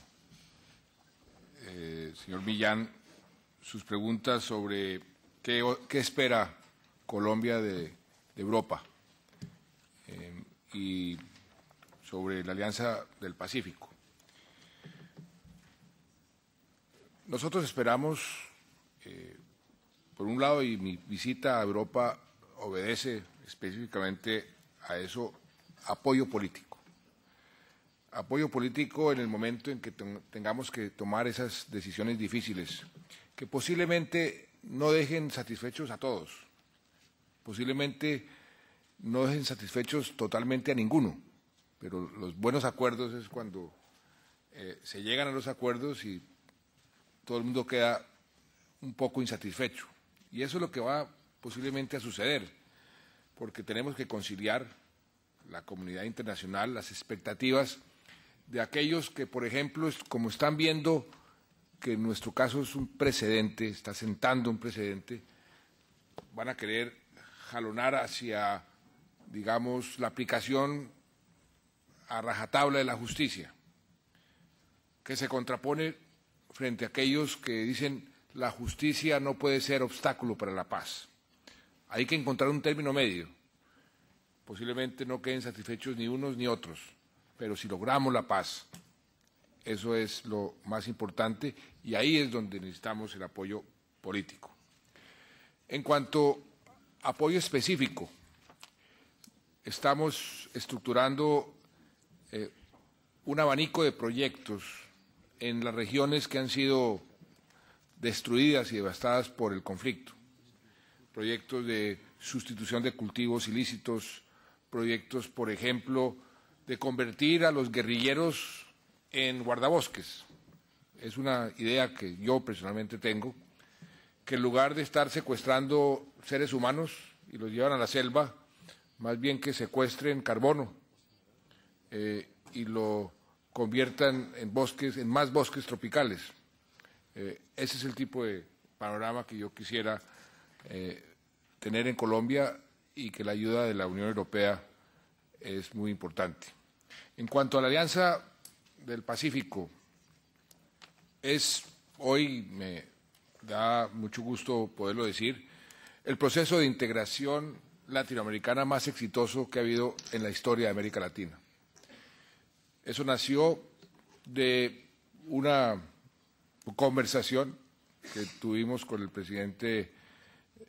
señor Millán sus preguntas sobre qué espera Colombia de Europa y sobre la Alianza del Pacífico. Nosotros esperamos, por un lado, y mi visita a Europa obedece específicamente a eso, apoyo político. Apoyo político en el momento en que tengamos que tomar esas decisiones difíciles, que posiblemente no dejen satisfechos a todos, posiblemente no dejen satisfechos totalmente a ninguno, pero los buenos acuerdos es cuando se llegan a los acuerdos y todo el mundo queda un poco insatisfecho. Y eso es lo que va posiblemente a suceder, porque tenemos que conciliar la comunidad internacional, las expectativas de aquellos que, por ejemplo, como están viendo que en nuestro caso es un precedente, está sentando un precedente, van a querer jalonar hacia, digamos, la aplicación a rajatabla de la justicia, que se contrapone frente a aquellos que dicen la justicia no puede ser obstáculo para la paz. Hay que encontrar un término medio. Posiblemente no queden satisfechos ni unos ni otros, pero si logramos la paz, eso es lo más importante y ahí es donde necesitamos el apoyo político. En cuanto a apoyo específico, estamos estructurando un abanico de proyectos en las regiones que han sido destruidas y devastadas por el conflicto. Proyectos de sustitución de cultivos ilícitos, proyectos, por ejemplo, de convertir a los guerrilleros en guardabosques. Es una idea que yo personalmente tengo que en lugar de estar secuestrando seres humanos y los llevan a la selva, más bien que secuestren carbono y lo conviertan en bosques, en más bosques tropicales. Ese es el tipo de panorama que yo quisiera tener en Colombia y que la ayuda de la Unión Europea es muy importante. En cuanto a la Alianza del Pacífico, hoy me da mucho gusto poderlo decir, el proceso de integración latinoamericana más exitoso que ha habido en la historia de América Latina. Eso nació de una conversación que tuvimos con el presidente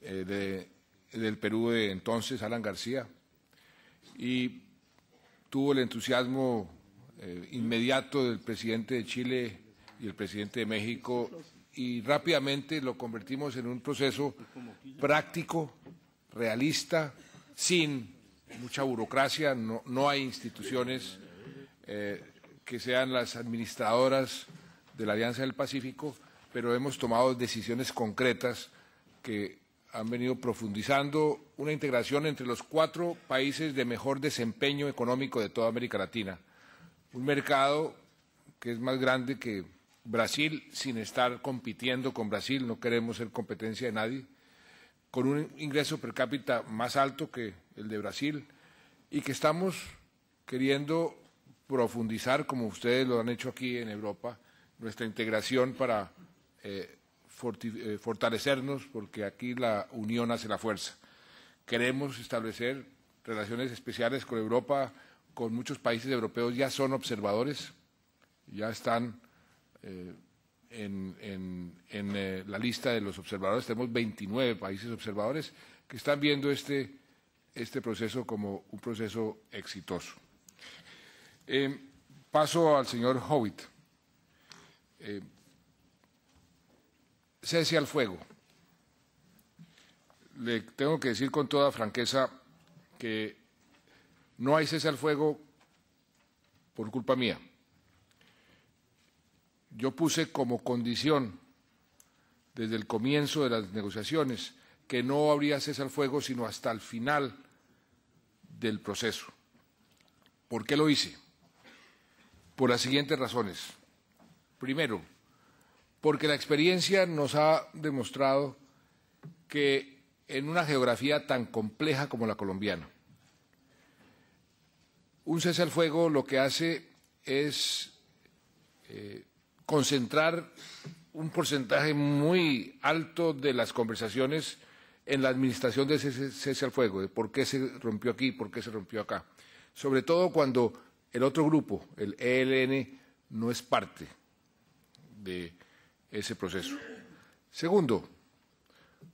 del Perú de entonces, Alan García, y tuvo el entusiasmo inmediato del presidente de Chile y el presidente de México, y rápidamente lo convertimos en un proceso práctico, realista, sin mucha burocracia. No hay instituciones que sean las administradoras de la Alianza del Pacífico, pero hemos tomado decisiones concretas que han venido profundizando una integración entre los 4 países de mejor desempeño económico de toda América Latina. Un mercado que es más grande que Brasil, sin estar compitiendo con Brasil, no queremos ser competencia de nadie, con un ingreso per cápita más alto que el de Brasil y que estamos queriendo profundizar, como ustedes lo han hecho aquí en Europa, nuestra integración para fortalecernos, porque aquí la unión hace la fuerza. Queremos establecer relaciones especiales con Europa, con muchos países europeos ya son observadores, ya están en la lista de los observadores. Tenemos 29 países observadores que están viendo este proceso como un proceso exitoso. Paso al señor Howitt. Cese al fuego. Le tengo que decir con toda franqueza que no hay cese al fuego por culpa mía. Yo puse como condición desde el comienzo de las negociaciones que no habría cese al fuego sino hasta el final del proceso. ¿Por qué lo hice? Por las siguientes razones. Primero, porque la experiencia nos ha demostrado que en una geografía tan compleja como la colombiana, un cese al fuego lo que hace es concentrar un porcentaje muy alto de las conversaciones en la administración de ese cese al fuego, de por qué se rompió aquí, por qué se rompió acá. Sobre todo cuando el otro grupo, el ELN, no es parte de ese proceso. Segundo,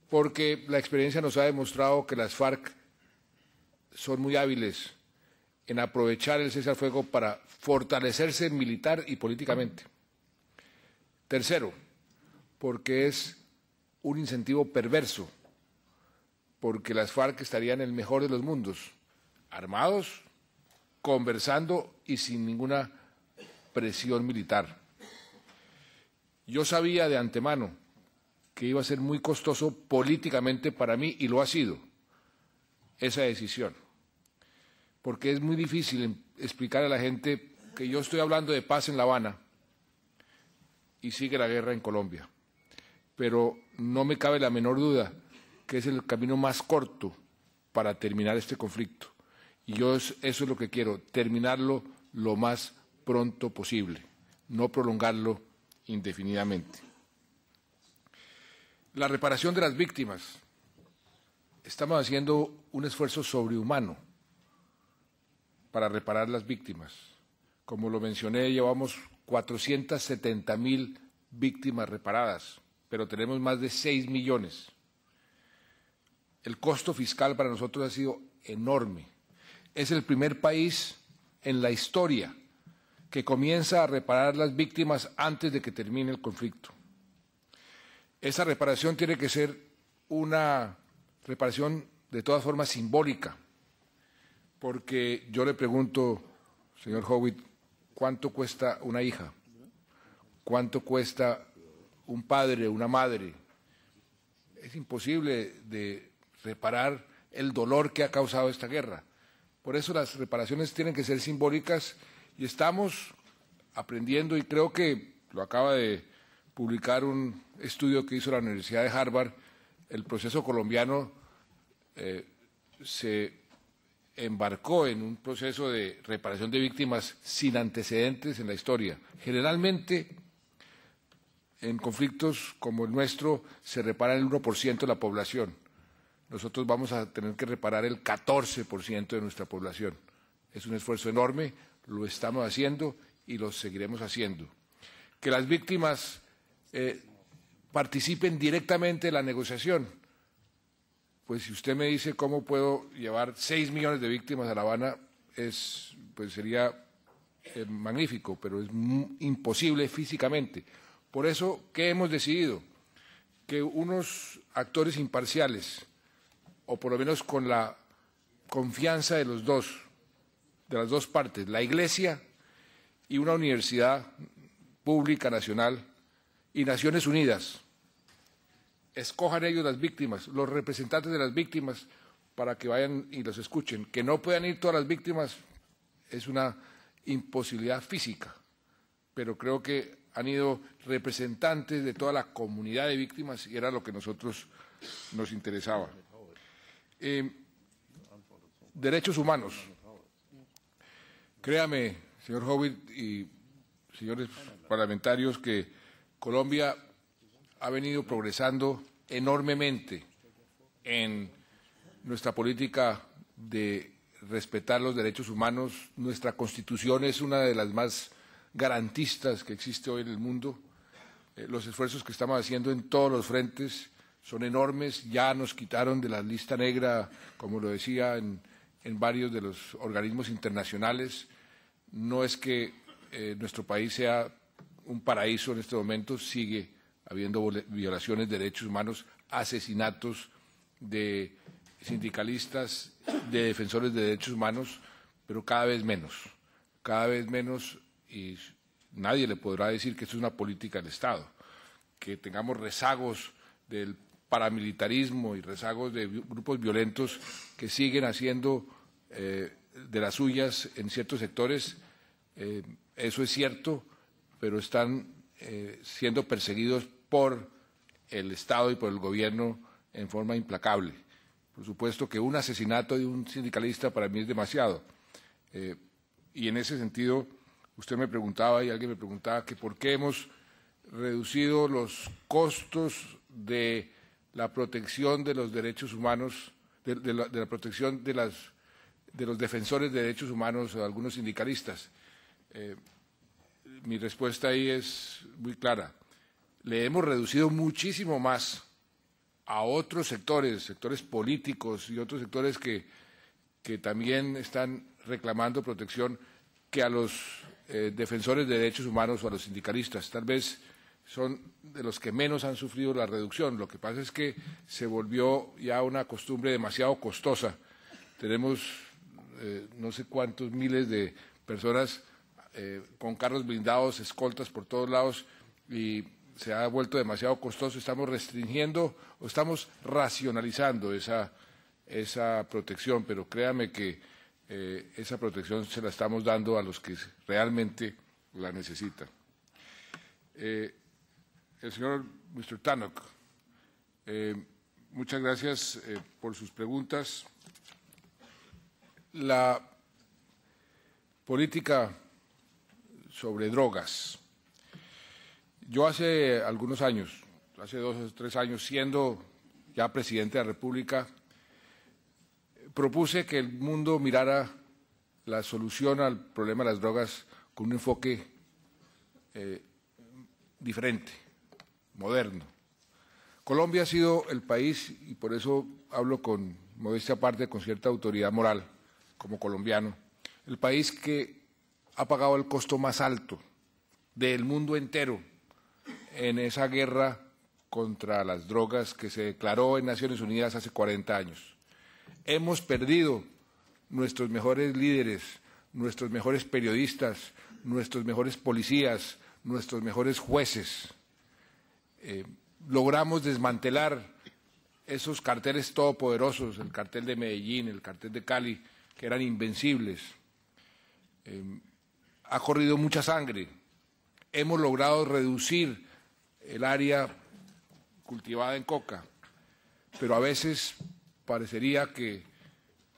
porque la experiencia nos ha demostrado que las FARC son muy hábiles en aprovechar el cese al fuego para fortalecerse militar y políticamente. Tercero, porque es un incentivo perverso, porque las FARC estarían en el mejor de los mundos, armados, conversando y sin ninguna presión militar. Yo sabía de antemano que iba a ser muy costoso políticamente para mí, y lo ha sido, esa decisión, porque es muy difícil explicar a la gente que yo estoy hablando de paz en La Habana y sigue la guerra en Colombia, pero no me cabe la menor duda que es el camino más corto para terminar este conflicto, y yo eso es lo que quiero, terminarlo lo más pronto posible, no prolongarlo indefinidamente. La reparación de las víctimas. Estamos haciendo un esfuerzo sobrehumano para reparar las víctimas. Como lo mencioné, llevamos 470.000 víctimas reparadas, pero tenemos más de 6 millones. El costo fiscal para nosotros ha sido enorme. Es el primer país en la historia que comienza a reparar las víctimas antes de que termine el conflicto. Esa reparación tiene que ser una reparación de todas formas simbólica, porque yo le pregunto, señor Howitt, ¿cuánto cuesta una hija? ¿Cuánto cuesta un padre, una madre? es imposible de reparar el dolor que ha causado esta guerra. Por eso las reparaciones tienen que ser simbólicas y estamos aprendiendo, y creo que lo acaba de publicar un estudio que hizo la Universidad de Harvard, el proceso colombiano se embarcó en un proceso de reparación de víctimas sin antecedentes en la historia. Generalmente, en conflictos como el nuestro, se repara el 1% de la población. Nosotros vamos a tener que reparar el 14% de nuestra población. Es un esfuerzo enorme, lo estamos haciendo y lo seguiremos haciendo. Que las víctimas participen directamente en la negociación. Pues si usted me dice cómo puedo llevar 6 millones de víctimas a La Habana, pues sería magnífico, pero es imposible físicamente. Por eso, ¿qué hemos decidido? Que unos actores imparciales, o por lo menos con la confianza de las dos partes, la Iglesia y una universidad pública nacional y Naciones Unidas, escojan ellos las víctimas, los representantes de las víctimas, para que vayan y los escuchen. Que no puedan ir todas las víctimas es una imposibilidad física, pero creo que han ido representantes de toda la comunidad de víctimas y era lo que a nosotros nos interesaba. Derechos humanos. Créame, señor Howitt y señores parlamentarios, que Colombia ha venido progresando enormemente en nuestra política de respetar los derechos humanos. Nuestra Constitución es una de las más garantistas que existe hoy en el mundo. Los esfuerzos que estamos haciendo en todos los frentes son enormes. Ya nos quitaron de la lista negra, como lo decía, en varios de los organismos internacionales. No es que nuestro país sea un paraíso en este momento, sigue habiendo violaciones de derechos humanos, asesinatos de sindicalistas, de defensores de derechos humanos, pero cada vez menos, y nadie le podrá decir que esto es una política del Estado, que tengamos rezagos del paramilitarismo y rezagos de grupos violentos que siguen haciendo de las suyas en ciertos sectores. Eso es cierto, pero están siendo perseguidos por el Estado y por el Gobierno en forma implacable. Por supuesto que un asesinato de un sindicalista para mí es demasiado. Y en ese sentido, usted me preguntaba y alguien me preguntaba que por qué hemos reducido los costos de la protección de los derechos humanos, de la protección de los defensores de derechos humanos o de algunos sindicalistas. Mi respuesta ahí es muy clara. Le hemos reducido muchísimo más a otros sectores políticos y otros sectores que también están reclamando protección, que a los defensores de derechos humanos o a los sindicalistas. Tal vez son de los que menos han sufrido la reducción. Lo que pasa es que se volvió ya una costumbre demasiado costosa. Tenemos no sé cuántos miles de personas con carros blindados, escoltas por todos lados, y se ha vuelto demasiado costoso. Estamos restringiendo o estamos racionalizando esa protección, pero créame que esa protección se la estamos dando a los que realmente la necesitan. El señor Mr. Tannock, muchas gracias por sus preguntas. La política sobre drogas. Yo hace algunos años, hace 2 o 3 años, siendo ya presidente de la República, propuse que el mundo mirara la solución al problema de las drogas con un enfoque diferente, moderno. Colombia ha sido el país, y por eso hablo con modestia aparte, con cierta autoridad moral, como colombiano, el país que ha pagado el costo más alto del mundo entero en esa guerra contra las drogas que se declaró en Naciones Unidas hace 40 años. Hemos perdido nuestros mejores líderes, nuestros mejores periodistas, nuestros mejores policías, nuestros mejores jueces. Logramos desmantelar esos carteles todopoderosos, el cartel de Medellín, el cartel de Cali, que eran invencibles. Ha corrido mucha sangre. Hemos logrado reducir el área cultivada en coca, pero a veces parecería que,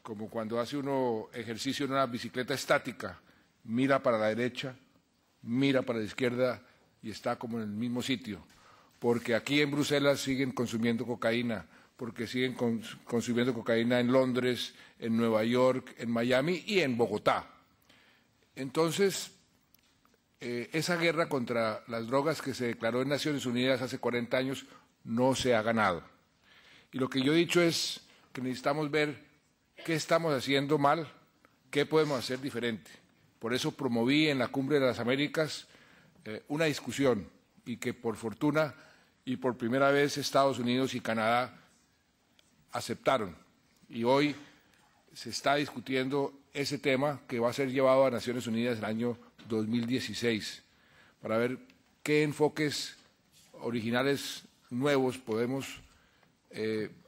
como cuando hace uno ejercicio en una bicicleta estática, mira para la derecha, mira para la izquierda y está como en el mismo sitio, porque aquí en Bruselas siguen consumiendo cocaína, porque siguen consumiendo cocaína en Londres, en Nueva York, en Miami y en Bogotá. Entonces, esa guerra contra las drogas que se declaró en Naciones Unidas hace 40 años no se ha ganado. Y lo que yo he dicho es que necesitamos ver qué estamos haciendo mal, qué podemos hacer diferente. Por eso promoví en la Cumbre de las Américas una discusión y que por fortuna y por primera vez Estados Unidos y Canadá aceptaron. Y hoy se está discutiendo ese tema que va a ser llevado a Naciones Unidas el año 2016 para ver qué enfoques originales nuevos podemos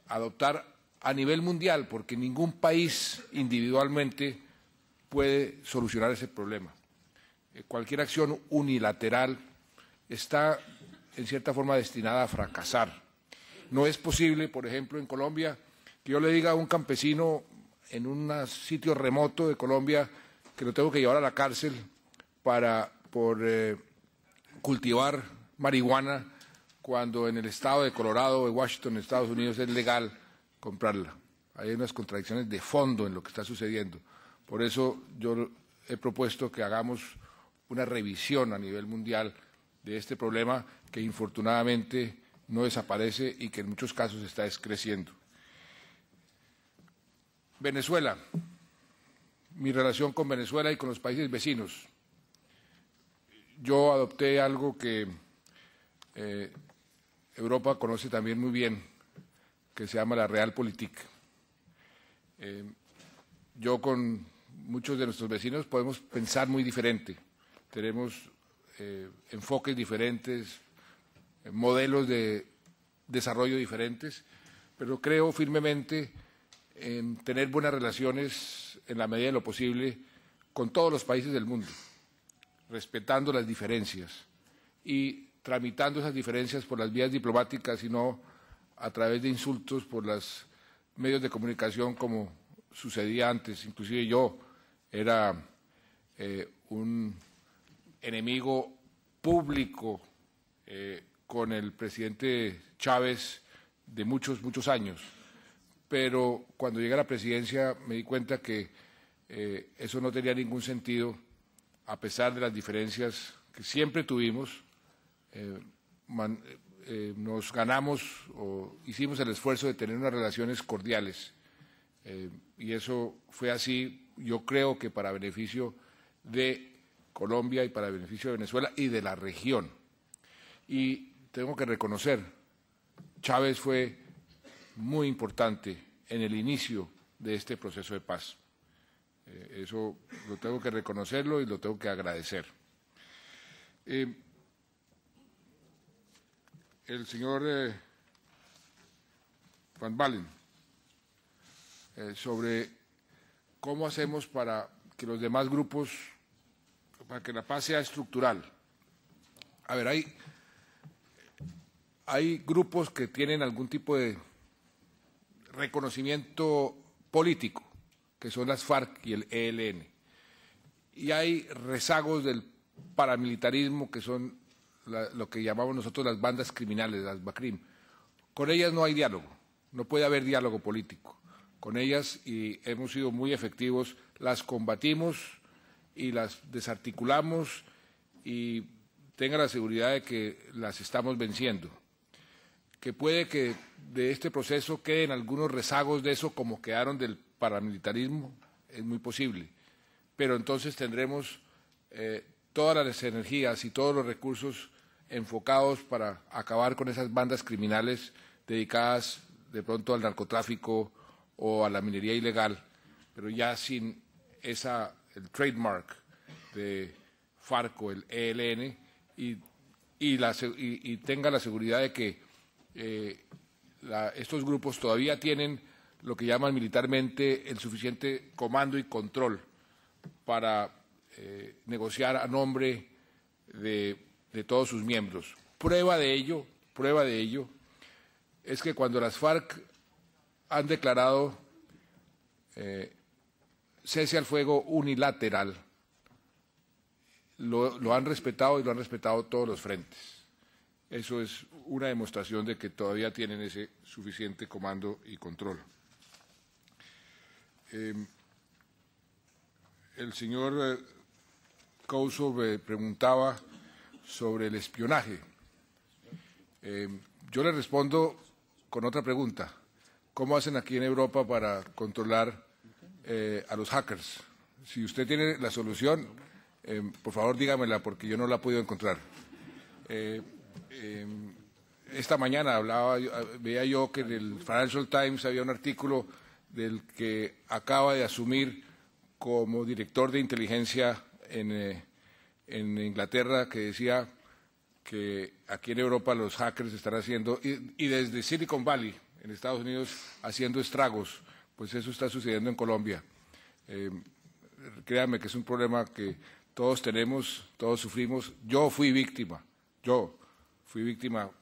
adoptar a nivel mundial, porque ningún país individualmente puede solucionar ese problema. Cualquier acción unilateral está, en cierta forma, destinada a fracasar. No es posible, por ejemplo, en Colombia, que yo le diga a un campesino en un sitio remoto de Colombia que lo tengo que llevar a la cárcel por cultivar marihuana, cuando en el estado de Colorado o de Washington, en Estados Unidos, es legal comprarla. Hay unas contradicciones de fondo en lo que está sucediendo. Por eso yo he propuesto que hagamos una revisión a nivel mundial de este problema que infortunadamente no desaparece y que en muchos casos está descreciendo. Venezuela. Mi relación con Venezuela y con los países vecinos. Yo adopté algo que Europa conoce también muy bien, que se llama la Realpolitik. Yo con muchos de nuestros vecinos podemos pensar muy diferente. Tenemos enfoques diferentes, modelos de desarrollo diferentes, pero creo firmemente en tener buenas relaciones en la medida de lo posible con todos los países del mundo, respetando las diferencias y tramitando esas diferencias por las vías diplomáticas y no a través de insultos por los medios de comunicación como sucedía antes. Inclusive yo era un enemigo público con el presidente Chávez de muchos años, pero cuando llegué a la presidencia me di cuenta que eso no tenía ningún sentido, a pesar de las diferencias que siempre tuvimos. Nos ganamos o hicimos el esfuerzo de tener unas relaciones cordiales y eso fue así, yo creo que para beneficio de Colombia y para beneficio de Venezuela y de la región. Y tengo que reconocer, Chávez fue muy importante en el inicio de este proceso de paz. Eso lo tengo que reconocerlo y lo tengo que agradecer. El señor Van Balen, sobre cómo hacemos para que los demás grupos, para que la paz sea estructural. A ver, hay grupos que tienen algún tipo de reconocimiento político, que son las FARC y el ELN. Y hay rezagos del paramilitarismo, que son lo que llamamos nosotros las bandas criminales, las BACRIM. Con ellas no hay diálogo, no puede haber diálogo político. Con ellas, y hemos sido muy efectivos, las combatimos y las desarticulamos y tenga la seguridad de que las estamos venciendo. Que puede que de este proceso queden algunos rezagos de eso como quedaron del paramilitarismo, es muy posible, pero entonces tendremos todas las energías y todos los recursos enfocados para acabar con esas bandas criminales dedicadas de pronto al narcotráfico o a la minería ilegal, pero ya sin el trademark de FARC o el ELN y tenga la seguridad de que estos grupos todavía tienen lo que llaman militarmente el suficiente comando y control para negociar a nombre de todos sus miembros. Prueba de ello es que cuando las FARC han declarado cese al fuego unilateral, lo han respetado y lo han respetado todos los frentes. Eso es una demostración de que todavía tienen ese suficiente comando y control. El señor Couso me preguntaba sobre el espionaje. Yo le respondo con otra pregunta. ¿Cómo hacen aquí en Europa para controlar a los hackers? Si usted tiene la solución, por favor dígamela, porque yo no la he podido encontrar. Esta mañana veía yo que en el Financial Times había un artículo del que acaba de asumir como director de inteligencia en Inglaterra, que decía que aquí en Europa los hackers están haciendo, y desde Silicon Valley, en Estados Unidos, haciendo estragos. Pues eso está sucediendo en Colombia. Créanme que es un problema que todos tenemos, todos sufrimos. Yo fui víctima,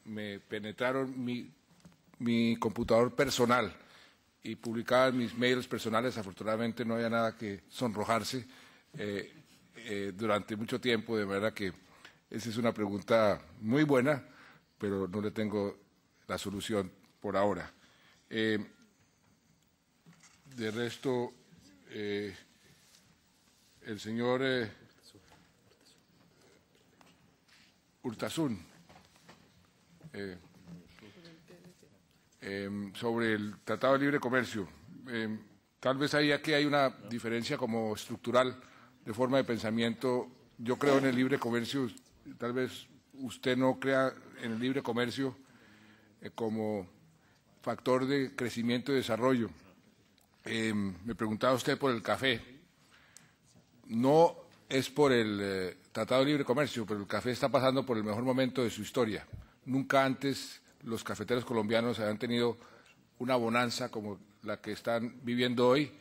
me penetraron mi computador personal y publicaban mis mails personales. Afortunadamente no había nada que sonrojarse durante mucho tiempo, de manera que esa es una pregunta muy buena, pero no le tengo la solución por ahora. De resto, el señor Urtasun, sobre el Tratado de Libre Comercio. Tal vez ahí aquí hay una diferencia como estructural de forma de pensamiento. Yo creo en el libre comercio, tal vez usted no crea en el libre comercio como factor de crecimiento y desarrollo. Me preguntaba usted por el café. No es por el Tratado de Libre Comercio, pero el café está pasando por el mejor momento de su historia. Nunca antes los cafeteros colombianos habían tenido una bonanza como la que están viviendo hoy.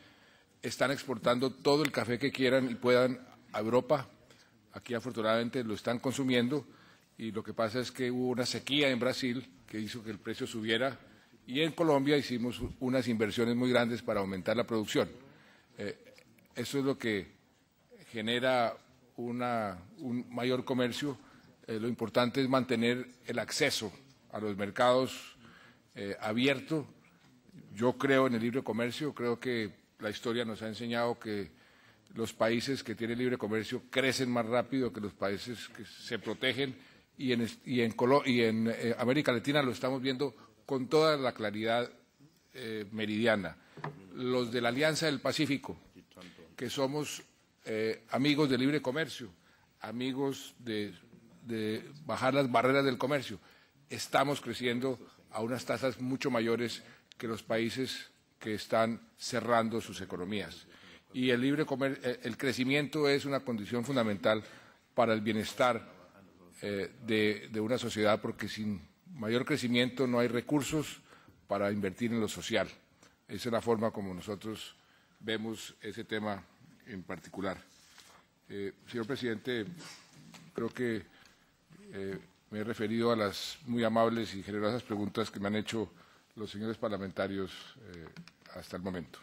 Están exportando todo el café que quieran y puedan a Europa. Aquí afortunadamente lo están consumiendo, y lo que pasa es que hubo una sequía en Brasil que hizo que el precio subiera, y en Colombia hicimos unas inversiones muy grandes para aumentar la producción. Eso es lo que genera un mayor comercio. Lo importante es mantener el acceso a los mercados abierto. Yo creo en el libre comercio, creo que la historia nos ha enseñado que los países que tienen libre comercio crecen más rápido que los países que se protegen, y en América Latina lo estamos viendo con toda la claridad meridiana. Los de la Alianza del Pacífico, que somos amigos del libre comercio, amigos de bajar las barreras del comercio, estamos creciendo a unas tasas mucho mayores que los países que están cerrando sus economías. Y el crecimiento es una condición fundamental para el bienestar de una sociedad, porque sin mayor crecimiento no hay recursos para invertir en lo social. Esa es la forma como nosotros vemos ese tema en particular. Señor presidente, creo que me he referido a las muy amables y generosas preguntas que me han hecho los señores parlamentarios hasta el momento.